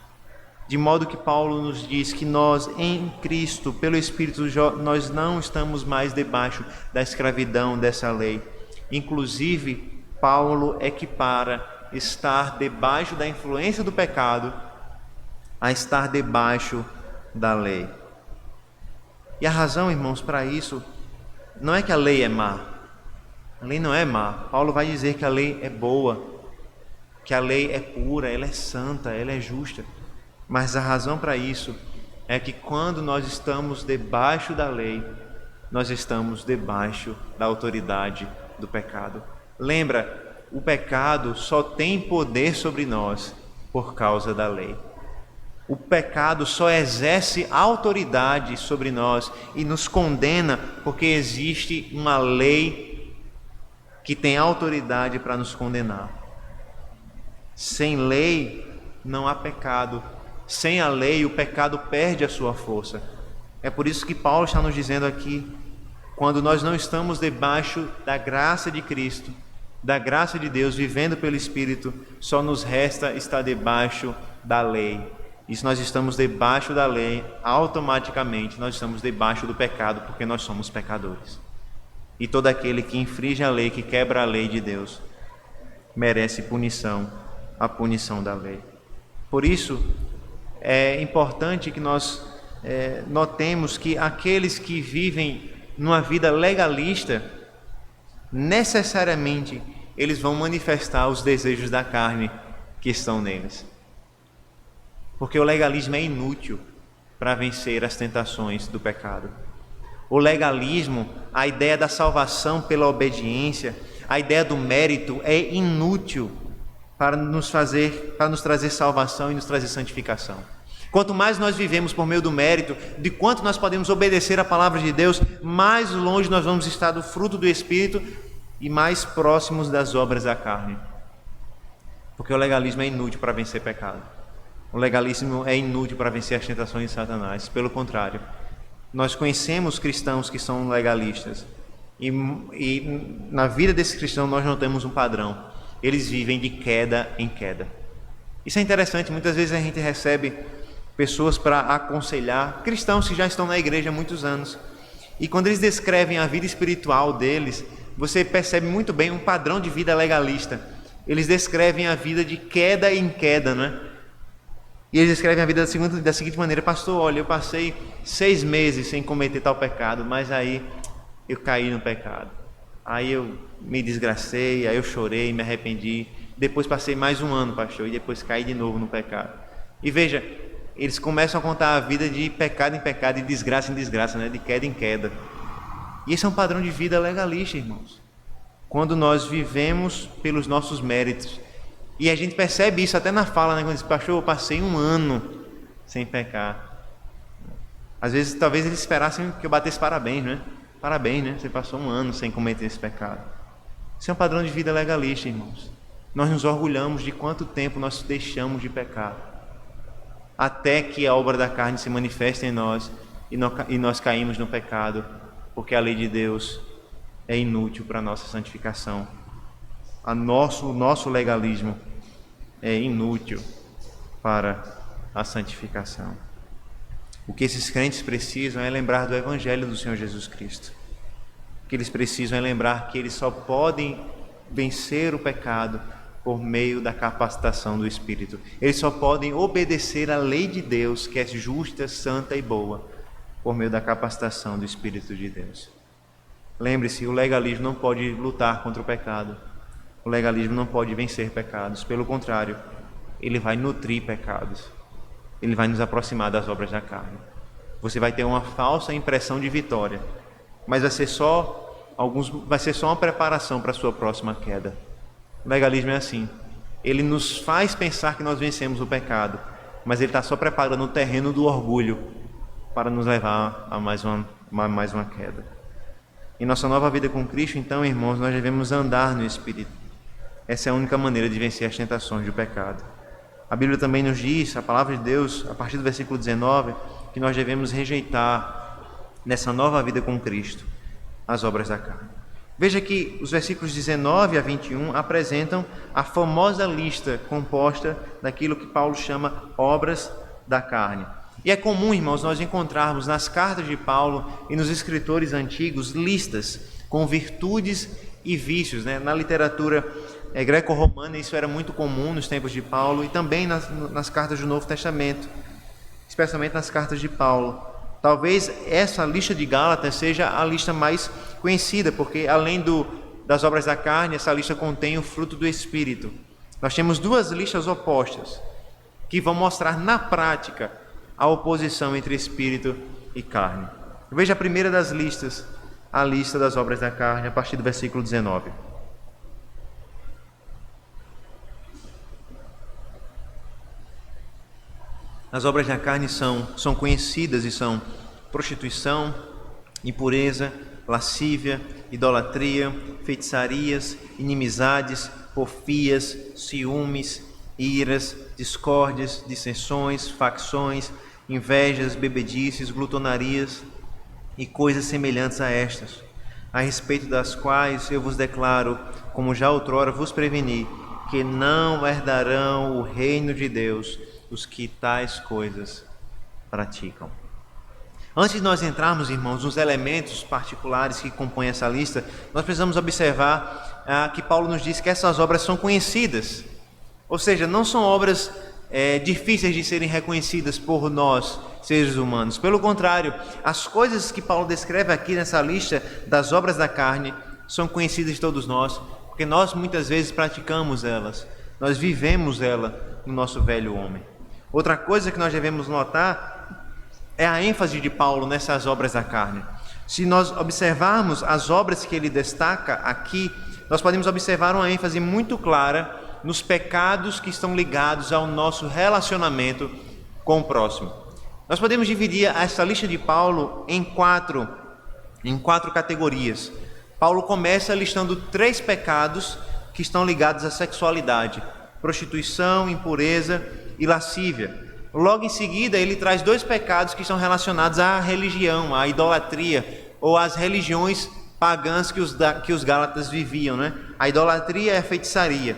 De modo que Paulo nos diz que nós, em Cristo, pelo Espírito, nós não estamos mais debaixo da escravidão dessa lei. Inclusive, Paulo equipara estar debaixo da influência do pecado a estar debaixo da lei. E a razão, irmãos, para isso, não é que a lei é má. A lei não é má. Paulo vai dizer que a lei é boa, que a lei é pura, ela é santa, ela é justa. Mas a razão para isso é que quando nós estamos debaixo da lei, nós estamos debaixo da autoridade do pecado. Lembra, o pecado só tem poder sobre nós por causa da lei. O pecado só exerce autoridade sobre nós e nos condena porque existe uma lei que tem autoridade para nos condenar. Sem lei não há pecado. Sem a lei o pecado perde a sua força. É por isso que Paulo está nos dizendo aqui, quando nós não estamos debaixo da graça de Cristo, da graça de Deus, vivendo pelo Espírito, só nos resta estar debaixo da lei. E se nós estamos debaixo da lei, automaticamente nós estamos debaixo do pecado, porque nós somos pecadores. E todo aquele que infringe a lei, que quebra a lei de Deus, merece punição, a punição da lei. Por isso, é importante que nós notemos que aqueles que vivem numa vida legalista, necessariamente eles vão manifestar os desejos da carne que estão neles. Porque o legalismo é inútil para vencer as tentações do pecado. O legalismo, a ideia da salvação pela obediência, a ideia do mérito é inútil para nos trazer salvação e nos trazer santificação. Quanto mais nós vivemos por meio do mérito, de quanto nós podemos obedecer a palavra de Deus, mais longe nós vamos estar do fruto do Espírito e mais próximos das obras da carne. Porque o legalismo é inútil para vencer pecado. O legalismo é inútil para vencer as tentações de Satanás. Pelo contrário, nós conhecemos cristãos que são legalistas. E na vida desses cristãos nós não temos um padrão. Eles vivem de queda em queda. Isso é interessante. Muitas vezes a gente recebe pessoas para aconselhar, cristãos que já estão na igreja há muitos anos. E quando eles descrevem a vida espiritual deles, você percebe muito bem um padrão de vida legalista. Eles descrevem a vida de queda em queda, não é? E eles descrevem a vida da seguinte maneira: pastor, olha, eu passei 6 meses sem cometer tal pecado, mas aí eu caí no pecado. Aí eu me desgracei, aí eu chorei, me arrependi. Depois passei mais 1 ano, pastor, e depois caí de novo no pecado. E veja, eles começam a contar a vida de pecado em pecado, de desgraça em desgraça, né? De queda em queda. E esse é um padrão de vida legalista, irmãos. Quando nós vivemos pelos nossos méritos. E a gente percebe isso até na fala, né? Quando diz, pastor, eu passei 1 ano sem pecar. Às vezes, talvez eles esperassem que eu batesse parabéns, né? Parabéns, né? Você passou 1 ano sem cometer esse pecado. Isso é um padrão de vida legalista, irmãos. Nós nos orgulhamos de quanto tempo nós deixamos de pecar, até que a obra da carne se manifeste em nós e nós caímos no pecado, porque a lei de Deus é inútil para a nossa santificação. O nosso legalismo é inútil para a santificação. O que esses crentes precisam é lembrar do Evangelho do Senhor Jesus Cristo. O que eles precisam é lembrar que eles só podem vencer o pecado por meio da capacitação do Espírito. Eles só podem obedecer à lei de Deus, que é justa, santa e boa, por meio da capacitação do Espírito de Deus. Lembre-se, o legalismo não pode lutar contra o pecado. O legalismo não pode vencer pecados. Pelo contrário, ele vai nutrir pecados. Ele vai nos aproximar das obras da carne. Você vai ter uma falsa impressão de vitória, mas vai ser só uma preparação para a sua próxima queda. O legalismo é assim. Ele nos faz pensar que nós vencemos o pecado, mas ele está só preparando o terreno do orgulho para nos levar a mais uma queda. Em nossa nova vida com Cristo, então, irmãos, nós devemos andar no Espírito. Essa é a única maneira de vencer as tentações do pecado. A Bíblia também nos diz, a palavra de Deus, a partir do versículo 19, que nós devemos rejeitar, nessa nova vida com Cristo, as obras da carne. Veja que os versículos 19 a 21 apresentam a famosa lista composta daquilo que Paulo chama obras da carne. E é comum, irmãos, nós encontrarmos nas cartas de Paulo e nos escritores antigos listas com virtudes e vícios, né? Na literatura greco-romana isso era muito comum nos tempos de Paulo e também nas cartas do Novo Testamento, especialmente nas cartas de Paulo. Talvez essa lista de Gálatas seja a lista mais conhecida, porque além das obras da carne, essa lista contém o fruto do Espírito. Nós temos 2 listas opostas, que vão mostrar na prática a oposição entre espírito e carne. Veja a primeira das listas, a lista das obras da carne, a partir do versículo 19. As obras da carne são conhecidas e são prostituição, impureza, lascívia, idolatria, feitiçarias, inimizades, porfias, ciúmes, iras, discórdias, dissensões, facções, invejas, bebedices, glutonarias e coisas semelhantes a estas, a respeito das quais eu vos declaro, como já outrora vos preveni, que não herdarão o reino de Deus os que tais coisas praticam. Antes de nós entrarmos, irmãos, nos elementos particulares que compõem essa lista, nós precisamos observar que Paulo nos diz que essas obras são conhecidas, ou seja, não são obras difíceis de serem reconhecidas por nós, seres humanos. Pelo contrário, as coisas que Paulo descreve aqui nessa lista das obras da carne são conhecidas de todos nós, porque nós muitas vezes praticamos elas, nós vivemos ela no nosso velho homem. Outra coisa que nós devemos notar é a ênfase de Paulo nessas obras da carne. Se nós observarmos as obras que ele destaca aqui, nós podemos observar uma ênfase muito clara nos pecados que estão ligados ao nosso relacionamento com o próximo. Nós podemos dividir essa lista de Paulo em quatro categorias. Paulo começa listando 3 pecados que estão ligados à sexualidade: prostituição, impureza e lascívia. Logo em seguida, ele traz 2 pecados que estão relacionados à religião, à idolatria, ou às religiões pagãs que os gálatas viviam, né? A idolatria e a feitiçaria.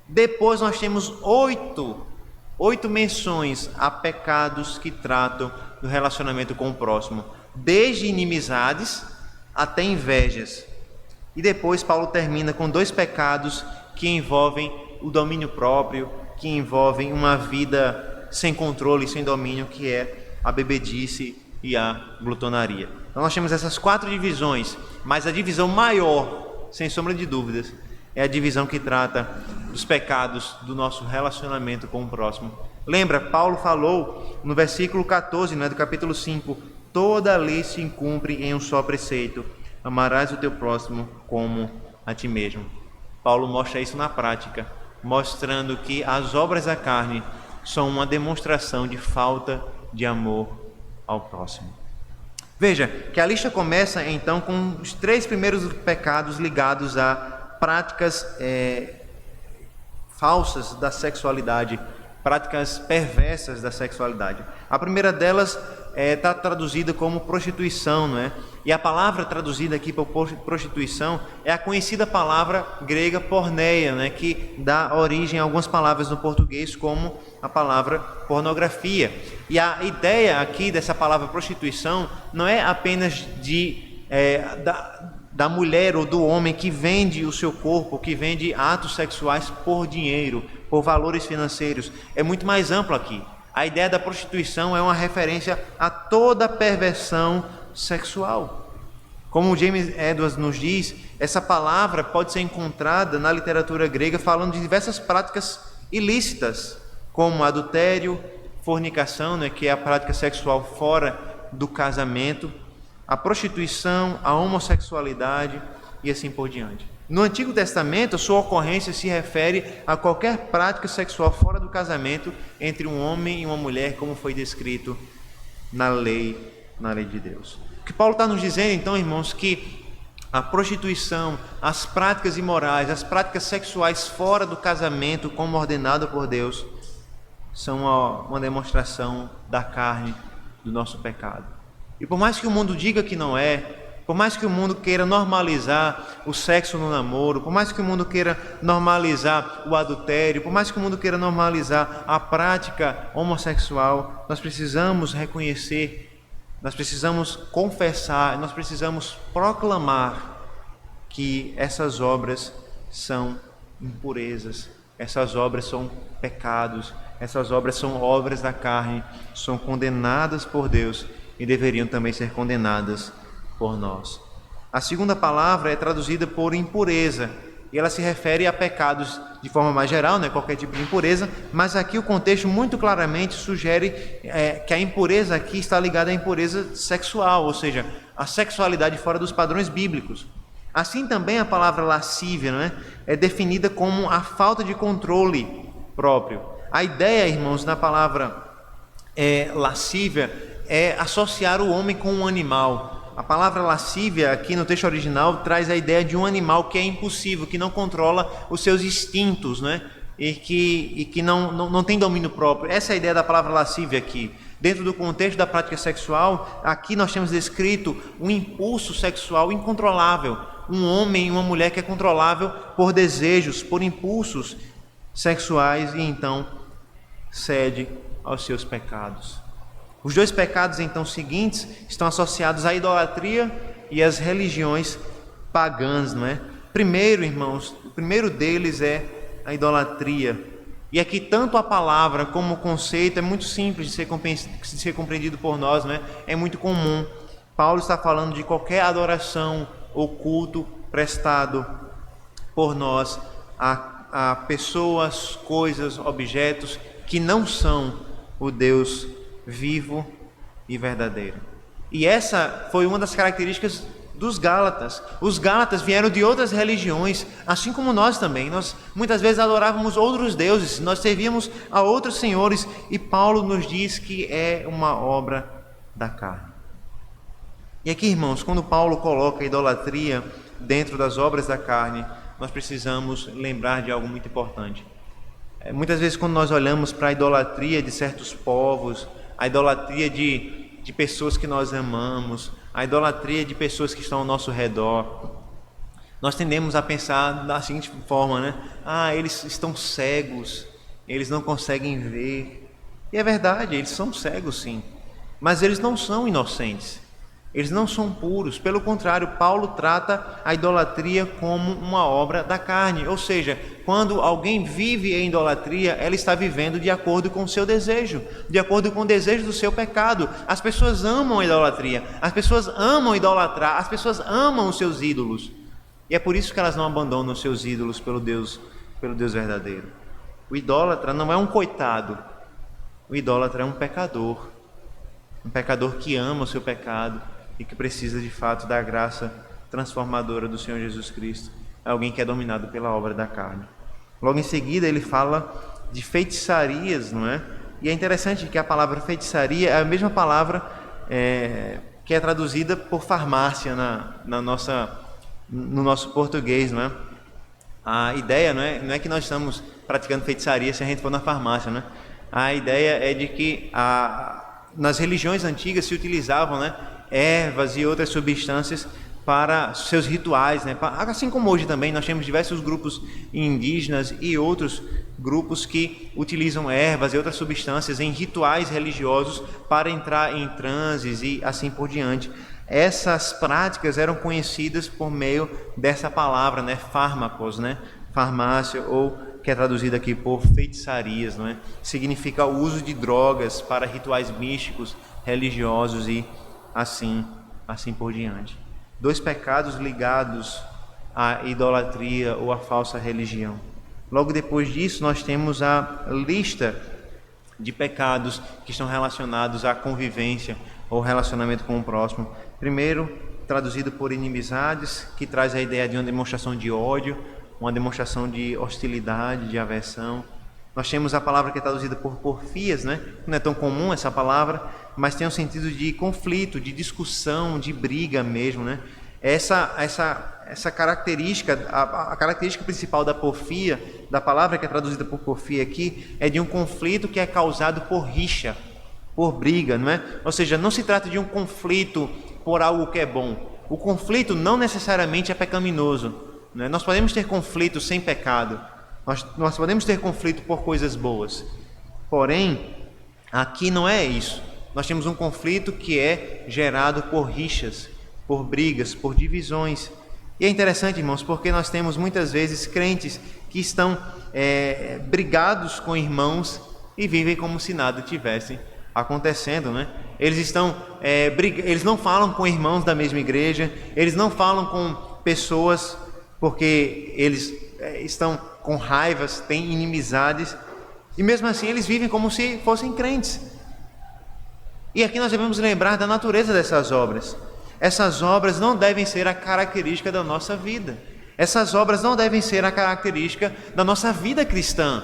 Depois nós temos 8 menções a pecados que tratam do relacionamento com o próximo, desde inimizades até invejas. E depois Paulo termina com 2 pecados que envolvem o domínio próprio, que envolvem uma vida sem controle, sem domínio, que é a bebedice e a glutonaria. Então nós temos essas 4 divisões, mas a divisão maior, sem sombra de dúvidas, é a divisão que trata dos pecados do nosso relacionamento com o próximo. Lembra, Paulo falou no versículo 14, do capítulo 5, toda a lei se cumpre em um só preceito: amarás o teu próximo como a ti mesmo. Paulo mostra isso na prática, mostrando que as obras da carne são uma demonstração de falta de amor ao próximo. Veja que a lista começa então com os 3 primeiros pecados ligados a práticas falsas da sexualidade, práticas perversas da sexualidade. A primeira delas está traduzida como prostituição, não é? E a palavra traduzida aqui por prostituição é a conhecida palavra grega porneia, né? Que dá origem a algumas palavras no português, como a palavra pornografia. E a ideia aqui dessa palavra prostituição não é apenas da mulher ou do homem que vende o seu corpo, que vende atos sexuais por dinheiro, por valores financeiros. É muito mais amplo aqui. A ideia da prostituição é uma referência a toda perversão sexual. Como James Edwards nos diz, essa palavra pode ser encontrada na literatura grega falando de diversas práticas ilícitas, como adultério, fornicação, né, que é a prática sexual fora do casamento, a prostituição, a homossexualidade e assim por diante. No Antigo Testamento, a sua ocorrência se refere a qualquer prática sexual fora do casamento entre um homem e uma mulher, como foi descrito na lei de Deus. O que Paulo está nos dizendo, então, irmãos, que a prostituição, as práticas imorais, as práticas sexuais fora do casamento, como ordenado por Deus, são uma demonstração da carne, do nosso pecado. E por mais que o mundo diga que não é, por mais que o mundo queira normalizar o sexo no namoro, por mais que o mundo queira normalizar o adultério, por mais que o mundo queira normalizar a prática homossexual, nós precisamos reconhecer, nós precisamos confessar, nós precisamos proclamar que essas obras são impurezas, essas obras são pecados, essas obras são obras da carne, são condenadas por Deus e deveriam também ser condenadas por nós. A segunda palavra é traduzida por impureza, e ela se refere a pecados de forma mais geral, né, qualquer tipo de impureza, mas aqui o contexto muito claramente sugere que a impureza aqui está ligada à impureza sexual, ou seja, a sexualidade fora dos padrões bíblicos. Assim também a palavra lascívia, né, é definida como a falta de controle próprio. A ideia, irmãos, na palavra lascívia é associar o homem com um animal. A palavra lascívia aqui no texto original traz a ideia de um animal que é impulsivo, que não controla os seus instintos, né? E que não tem domínio próprio. Essa é a ideia da palavra lascívia aqui. Dentro do contexto da prática sexual, aqui nós temos descrito um impulso sexual incontrolável. Um homem e uma mulher que é controlável por desejos, por impulsos sexuais e então cede aos seus pecados. Os dois pecados, então, seguintes estão associados à idolatria e às religiões pagãs, não é? Primeiro, irmãos, o primeiro deles é a idolatria. E aqui tanto a palavra como o conceito é muito simples de ser compreendido por nós, não é? É muito comum. Paulo está falando de qualquer adoração ou culto prestado por nós a pessoas, coisas, objetos que não são o Deus vivo e verdadeiro. E essa foi uma das características dos Gálatas. Os Gálatas vieram de outras religiões, assim como nós também. Nós muitas vezes adorávamos outros deuses, nós servíamos a outros senhores, e Paulo nos diz que é uma obra da carne. E aqui, irmãos, quando Paulo coloca a idolatria dentro das obras da carne, nós precisamos lembrar de algo muito importante. Muitas vezes, quando nós olhamos para a idolatria de certos povos, a idolatria de pessoas que nós amamos, a idolatria de pessoas que estão ao nosso redor, nós tendemos a pensar da seguinte forma, né? Eles estão cegos, eles não conseguem ver. E é verdade, eles são cegos sim, mas eles não são inocentes, eles não são puros. Pelo contrário, Paulo trata a idolatria como uma obra da carne, ou seja, quando alguém vive em idolatria, ela está vivendo de acordo com o seu desejo, de acordo com o desejo do seu pecado. As pessoas amam a idolatria, as pessoas amam idolatrar, as pessoas amam os seus ídolos, e é por isso que elas não abandonam os seus ídolos pelo Deus verdadeiro. O idólatra não é um coitado, o idólatra é um pecador que ama o seu pecado e que precisa de fato da graça transformadora do Senhor Jesus Cristo. É alguém que é dominado pela obra da carne. Logo em seguida ele fala de feitiçarias, não é? E é interessante que a palavra feitiçaria é a mesma palavra que é traduzida por farmácia no nosso português, não é? A ideia não é que nós estamos praticando feitiçaria se a gente for na farmácia, né? A ideia é de que nas religiões antigas se utilizavam, né, ervas e outras substâncias para seus rituais, né? Assim como hoje também nós temos diversos grupos indígenas e outros grupos que utilizam ervas e outras substâncias em rituais religiosos para entrar em transes e assim por diante. Essas práticas eram conhecidas por meio dessa palavra, né, fármacos, né, farmácia, ou que é traduzida aqui por feitiçarias, não é? Significa o uso de drogas para rituais místicos, religiosos e assim por diante. Dois pecados ligados à idolatria ou à falsa religião. Logo depois disso, nós temos a lista de pecados que estão relacionados à convivência ou relacionamento com o próximo. Primeiro, traduzido por inimizades, que traz a ideia de uma demonstração de ódio, uma demonstração de hostilidade, de aversão. Nós temos a palavra que é traduzida por porfias, né? Não é tão comum essa palavra, mas tem um sentido de conflito, de discussão, de briga mesmo, né? Essa característica, a característica principal da porfia, da palavra que é traduzida por porfia aqui, é de um conflito que é causado por rixa, por briga, não é? Ou seja, não se trata de um conflito por algo que é bom. O conflito não necessariamente é pecaminoso, não é? Nós podemos ter conflito sem pecado, nós podemos ter conflito por coisas boas. Porém, aqui não é isso. Nós temos um conflito que é gerado por rixas, por brigas, por divisões. E é interessante, irmãos, porque nós temos muitas vezes crentes que estão brigados com irmãos e vivem como se nada tivesse acontecendo, né? Eles não falam com irmãos da mesma igreja, eles não falam com pessoas porque eles estão com raivas, têm inimizades, e mesmo assim eles vivem como se fossem crentes. E aqui nós devemos lembrar da natureza dessas obras. Essas obras não devem ser a característica da nossa vida. Essas obras não devem ser a característica da nossa vida cristã.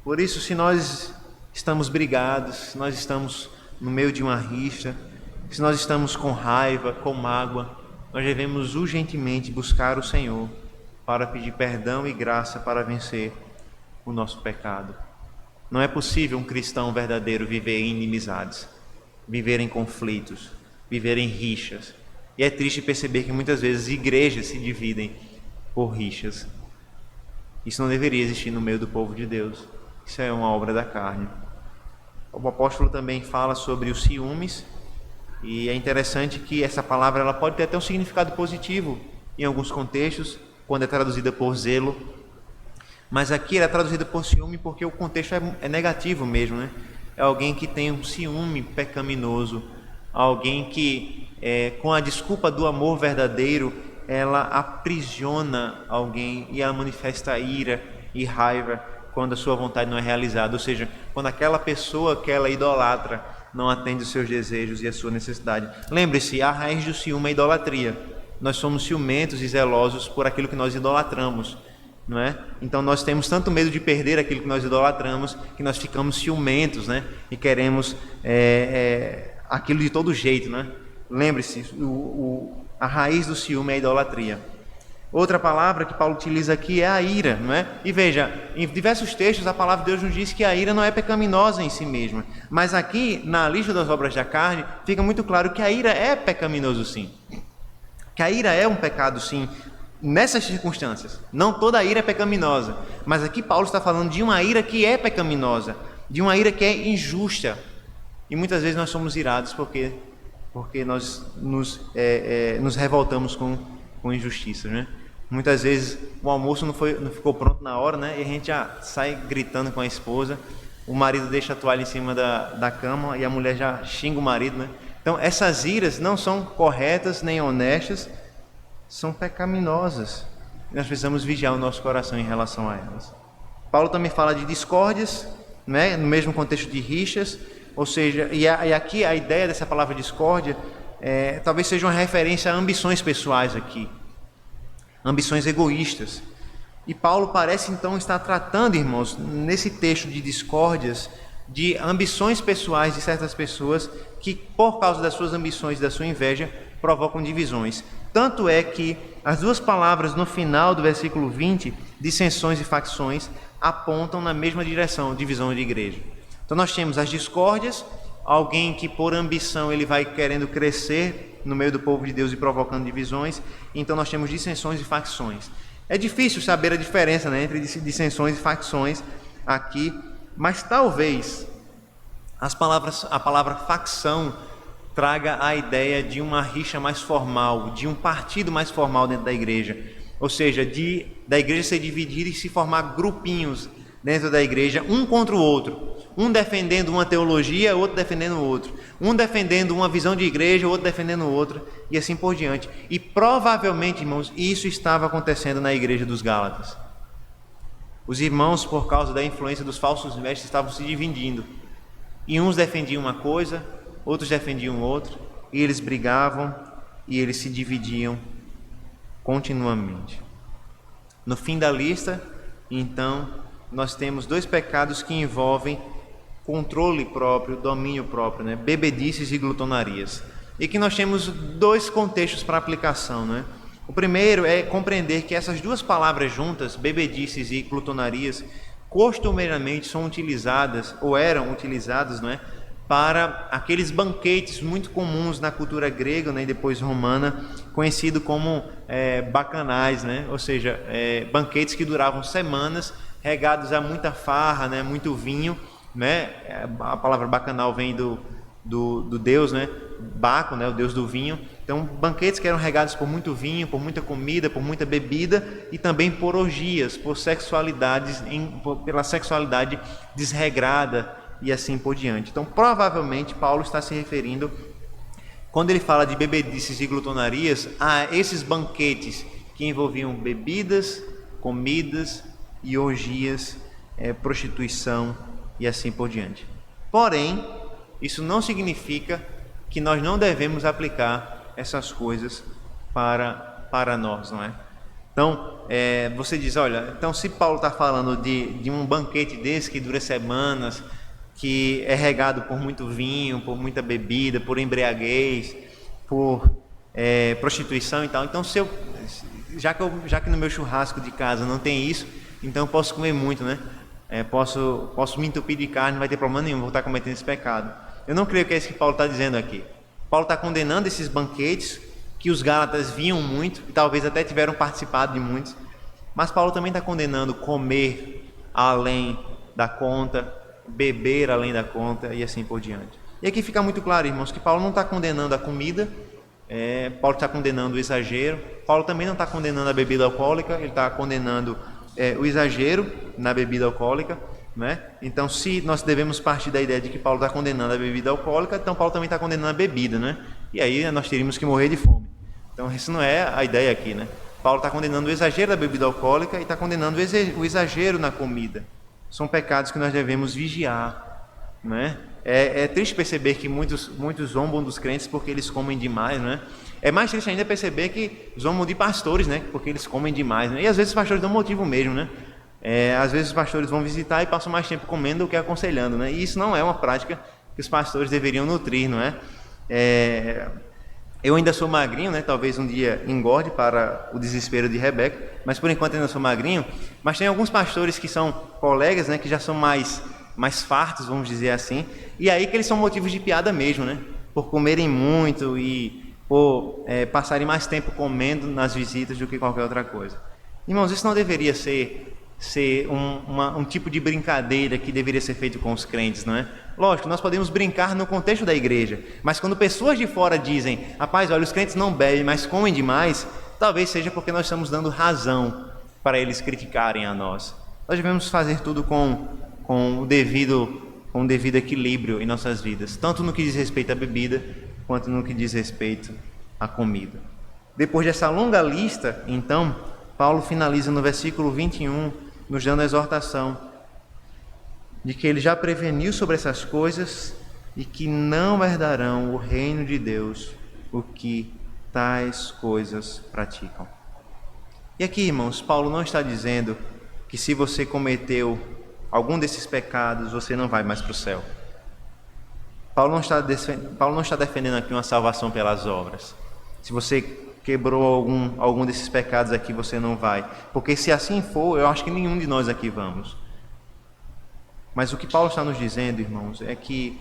Por isso, se nós estamos brigados, se nós estamos no meio de uma rixa, se nós estamos com raiva, com mágoa, nós devemos urgentemente buscar o Senhor para pedir perdão e graça para vencer o nosso pecado. Não é possível um cristão verdadeiro viver em inimizades, viver em conflitos, viver em rixas. E é triste perceber que muitas vezes igrejas se dividem por rixas. Isso não deveria existir no meio do povo de Deus. Isso é uma obra da carne. O apóstolo também fala sobre os ciúmes, e é interessante que essa palavra ela pode ter até um significado positivo em alguns contextos, quando é traduzida por zelo, mas aqui ela é traduzida por ciúme porque o contexto é negativo mesmo, né? É alguém que tem um ciúme pecaminoso, alguém que, com a desculpa do amor verdadeiro, ela aprisiona alguém e ela manifesta ira e raiva quando a sua vontade não é realizada, ou seja, quando aquela pessoa que ela idolatra não atende os seus desejos e a sua necessidade. Lembre-se, a raiz do ciúme é a idolatria. Nós somos ciumentos e zelosos por aquilo que nós idolatramos, não é? Então nós temos tanto medo de perder aquilo que nós idolatramos, que nós ficamos ciumentos, né? E queremos aquilo de todo jeito, né? Lembre-se, a raiz do ciúme é a idolatria. Outra palavra que Paulo utiliza aqui é a ira, não é? E veja, em diversos textos a palavra de Deus nos diz que a ira não é pecaminosa em si mesma. Mas aqui, na lista das obras da carne, fica muito claro que a ira é pecaminoso sim. Que a ira é um pecado sim, nessas circunstâncias. Não toda a ira é pecaminosa. Mas aqui Paulo está falando de uma ira que é pecaminosa, de uma ira que é injusta. E muitas vezes nós somos irados porque nós nos revoltamos com injustiças, né? Muitas vezes o almoço não ficou pronto na hora, né? E a gente já sai gritando com a esposa, o marido deixa a toalha em cima da cama e a mulher já xinga o marido, né? Então essas iras não são corretas nem honestas, são pecaminosas. Nós precisamos vigiar o nosso coração em relação a elas. Paulo também fala de discórdias, né? No mesmo contexto de rixas, ou seja, e aqui a ideia dessa palavra discórdia talvez seja uma referência a ambições pessoais aqui, ambições egoístas. E Paulo parece então estar tratando, irmãos, nesse texto de discórdias, de ambições pessoais de certas pessoas que, por causa das suas ambições e da sua inveja, provocam divisões. Tanto é que as duas palavras no final do versículo 20, dissensões e facções, apontam na mesma direção, divisão de igreja. Então nós temos as discórdias, alguém que por ambição ele vai querendo crescer no meio do povo de Deus e provocando divisões. Então nós temos dissensões e facções. É difícil saber a diferença, né, entre dissensões e facções aqui, mas talvez a palavra facção traga a ideia de uma rixa mais formal, de um partido mais formal dentro da igreja, ou seja, da igreja ser dividida e se formar grupinhos dentro da igreja, um contra o outro, um defendendo uma teologia, outro defendendo o outro, um defendendo uma visão de igreja, outro defendendo o outro, e assim por diante. E provavelmente, irmãos, isso estava acontecendo na igreja dos Gálatas. Os irmãos, por causa da influência dos falsos mestres, estavam se dividindo, e uns defendiam uma coisa, outros defendiam outra, e eles brigavam e eles se dividiam continuamente. No fim da lista, então, nós temos dois pecados que envolvem controle próprio, domínio próprio, né? Bebedices e glutonarias. E que nós temos dois contextos para aplicação, né? O primeiro é compreender que essas duas palavras juntas, bebedices e glutonarias, costumeiramente são utilizadas, ou eram utilizadas, não é, para aqueles banquetes muito comuns na cultura grega, né, e depois romana, conhecido como bacanais, né? Ou seja, banquetes que duravam semanas, regados a muita farra, né, muito vinho, né? A palavra bacanal vem do deus, né, Baco, né, o deus do vinho. Então, banquetes que eram regados por muito vinho, por muita comida, por muita bebida e também por orgias, por pela sexualidade desregrada e assim por diante. Então, provavelmente, Paulo está se referindo, quando ele fala de bebedices e glutonarias, a esses banquetes que envolviam bebidas, comidas e orgias, prostituição e assim por diante. Porém, isso não significa que nós não devemos aplicar essas coisas para nós, não é? Então, você diz, olha, então se Paulo está falando de um banquete desse que dura semanas, que é regado por muito vinho, por muita bebida, por embriaguez, por prostituição e tal, então já que no meu churrasco de casa não tem isso, então eu posso comer muito, né? Posso me entupir de carne, não vai ter problema nenhum, vou estar cometendo esse pecado. Eu não creio que é isso que Paulo está dizendo aqui. Paulo está condenando esses banquetes que os gálatas viam muito, e talvez até tiveram participado de muitos, mas Paulo também está condenando comer além da conta, beber além da conta e assim por diante. E aqui fica muito claro, irmãos, que Paulo não está condenando a comida, Paulo está condenando o exagero. Paulo também não está condenando a bebida alcoólica, ele está condenando o exagero na bebida alcoólica, né? Então, se nós devemos partir da ideia de que Paulo está condenando a bebida alcoólica, então Paulo também está condenando a bebida, né? E aí nós teríamos que morrer de fome. Então, isso não é a ideia aqui, né? Paulo está condenando o exagero da bebida alcoólica e está condenando o exagero na comida. São pecados que nós devemos vigiar, né? É triste perceber que muitos zombam dos crentes porque eles comem demais, né? É mais triste ainda perceber que zombam de pastores, né? Porque eles comem demais, né? E às vezes os pastores dão motivo mesmo, né? Às vezes os pastores vão visitar e passam mais tempo comendo do que aconselhando, né? E isso não é uma prática que os pastores deveriam nutrir, não é? Eu ainda sou magrinho, né? Talvez um dia engorde para o desespero de Rebeca, mas por enquanto ainda sou magrinho. Mas tem alguns pastores que são colegas, né? Que já são mais fartos, vamos dizer assim, e aí que eles são motivos de piada mesmo, né? Por comerem muito e por passarem mais tempo comendo nas visitas do que qualquer outra coisa. Irmãos, isso não deveria ser um tipo de brincadeira que deveria ser feito com os crentes, não é? Lógico, nós podemos brincar no contexto da igreja, mas quando pessoas de fora dizem, rapaz, olha, os crentes não bebem, mas comem demais, talvez seja porque nós estamos dando razão para eles criticarem a nós. Nós devemos fazer tudo com o devido equilíbrio em nossas vidas, tanto no que diz respeito à bebida, quanto no que diz respeito à comida. Depois dessa longa lista, então, Paulo finaliza no versículo 21, nos dando a exortação de que ele já preveniu sobre essas coisas e que não herdarão o reino de Deus o que tais coisas praticam. E aqui, irmãos, Paulo não está dizendo que se você cometeu algum desses pecados, você não vai mais para o céu. Paulo não está defendendo aqui uma salvação pelas obras. Se você quebrou algum desses pecados aqui, você não vai. Porque se assim for, eu acho que nenhum de nós aqui vamos. Mas o que Paulo está nos dizendo, irmãos, é que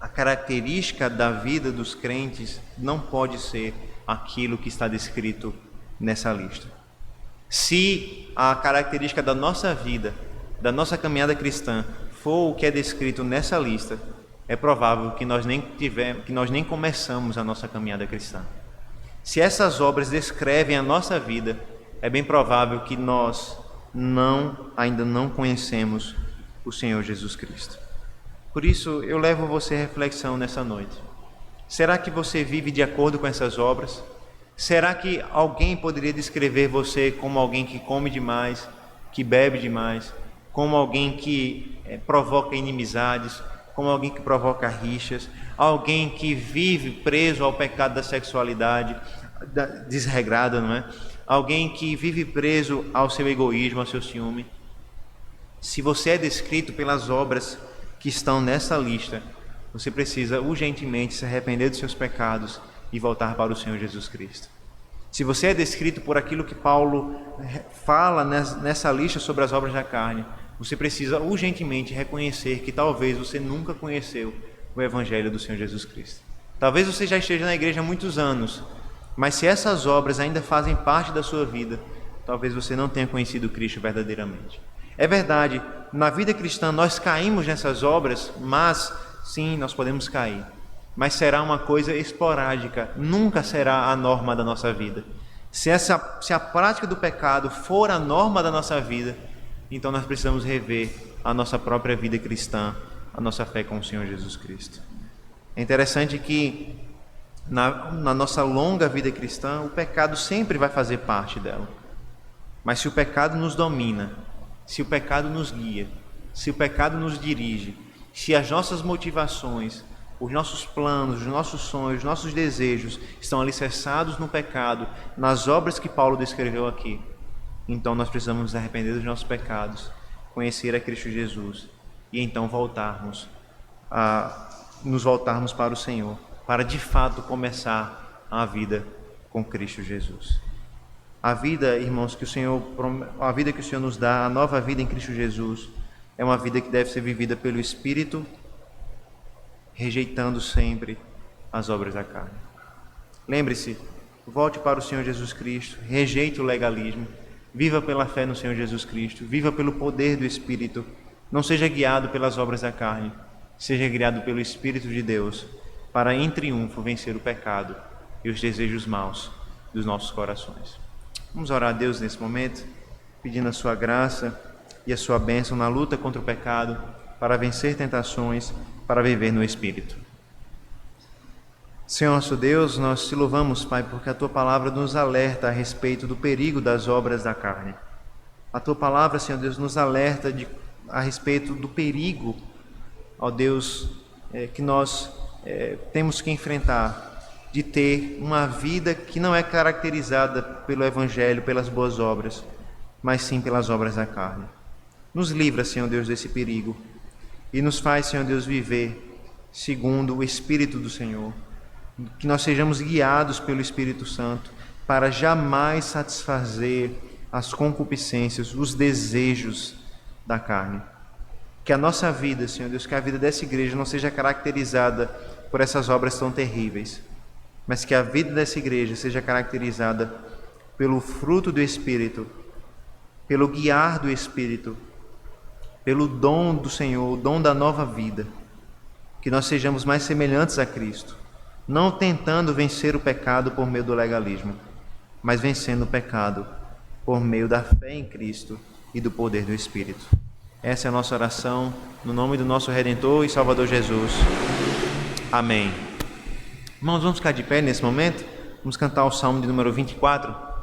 a característica da vida dos crentes não pode ser aquilo que está descrito nessa lista. Se a característica da nossa vida, da nossa caminhada cristã, for o que é descrito nessa lista, é provável que nós nem começamos a nossa caminhada cristã. Se essas obras descrevem a nossa vida, é bem provável que nós ainda não conhecemos o Senhor Jesus Cristo. Por isso, eu levo você à reflexão nessa noite. Será que você vive de acordo com essas obras? Será que alguém poderia descrever você como alguém que come demais, que bebe demais, como alguém que provoca inimizades, como alguém que provoca rixas, alguém que vive preso ao pecado da sexualidade desregrada, não é? Alguém que vive preso ao seu egoísmo, ao seu ciúme? Se você é descrito pelas obras que estão nessa lista, você precisa urgentemente se arrepender dos seus pecados e voltar para o Senhor Jesus Cristo. Se você é descrito por aquilo que Paulo fala nessa lista sobre as obras da carne, você precisa urgentemente reconhecer que talvez você nunca conheceu o Evangelho do Senhor Jesus Cristo. Talvez você já esteja na igreja há muitos anos, mas se essas obras ainda fazem parte da sua vida, talvez você não tenha conhecido Cristo verdadeiramente. É verdade, na vida cristã nós caímos nessas obras, mas sim, nós podemos cair. Mas será uma coisa esporádica, nunca será a norma da nossa vida. Se a prática do pecado for a norma da nossa vida, então nós precisamos rever a nossa própria vida cristã, a nossa fé com o Senhor Jesus Cristo. É interessante que na nossa longa vida cristã, o pecado sempre vai fazer parte dela. Mas se o pecado nos domina, se o pecado nos guia, se o pecado nos dirige, se as nossas motivações, os nossos planos, os nossos sonhos, os nossos desejos estão alicerçados no pecado, nas obras que Paulo descreveu aqui, então nós precisamos nos arrepender dos nossos pecados, conhecer a Cristo Jesus e então nos voltarmos para o Senhor, para de fato começar a vida com Cristo Jesus. A vida, irmãos, a vida que o Senhor nos dá, a nova vida em Cristo Jesus, é uma vida que deve ser vivida pelo Espírito, rejeitando sempre as obras da carne. Lembre-se, volte para o Senhor Jesus Cristo, rejeite o legalismo, viva pela fé no Senhor Jesus Cristo, viva pelo poder do Espírito, não seja guiado pelas obras da carne, seja guiado pelo Espírito de Deus, para em triunfo vencer o pecado e os desejos maus dos nossos corações. Vamos orar a Deus nesse momento, pedindo a sua graça e a sua bênção na luta contra o pecado, para vencer tentações, para viver no Espírito. Senhor nosso Deus, nós te louvamos, Pai, porque a Tua palavra nos alerta a respeito do perigo das obras da carne. A Tua palavra, Senhor Deus, nos alerta a respeito do perigo, ó Deus, que nós temos que enfrentar, de ter uma vida que não é caracterizada pelo Evangelho, pelas boas obras, mas sim pelas obras da carne. Nos livra, Senhor Deus, desse perigo e nos faz, Senhor Deus, viver segundo o Espírito do Senhor, que nós sejamos guiados pelo Espírito Santo para jamais satisfazer as concupiscências, os desejos da carne. Que a nossa vida, Senhor Deus, que a vida dessa igreja não seja caracterizada por essas obras tão terríveis, mas que a vida dessa igreja seja caracterizada pelo fruto do Espírito, pelo guiar do Espírito, pelo dom do Senhor, o dom da nova vida. Que nós sejamos mais semelhantes a Cristo, não tentando vencer o pecado por meio do legalismo, mas vencendo o pecado por meio da fé em Cristo e do poder do Espírito. Essa é a nossa oração, no nome do nosso Redentor e Salvador Jesus. Amém. Irmãos, vamos ficar de pé nesse momento? Vamos cantar o Salmo de número 24.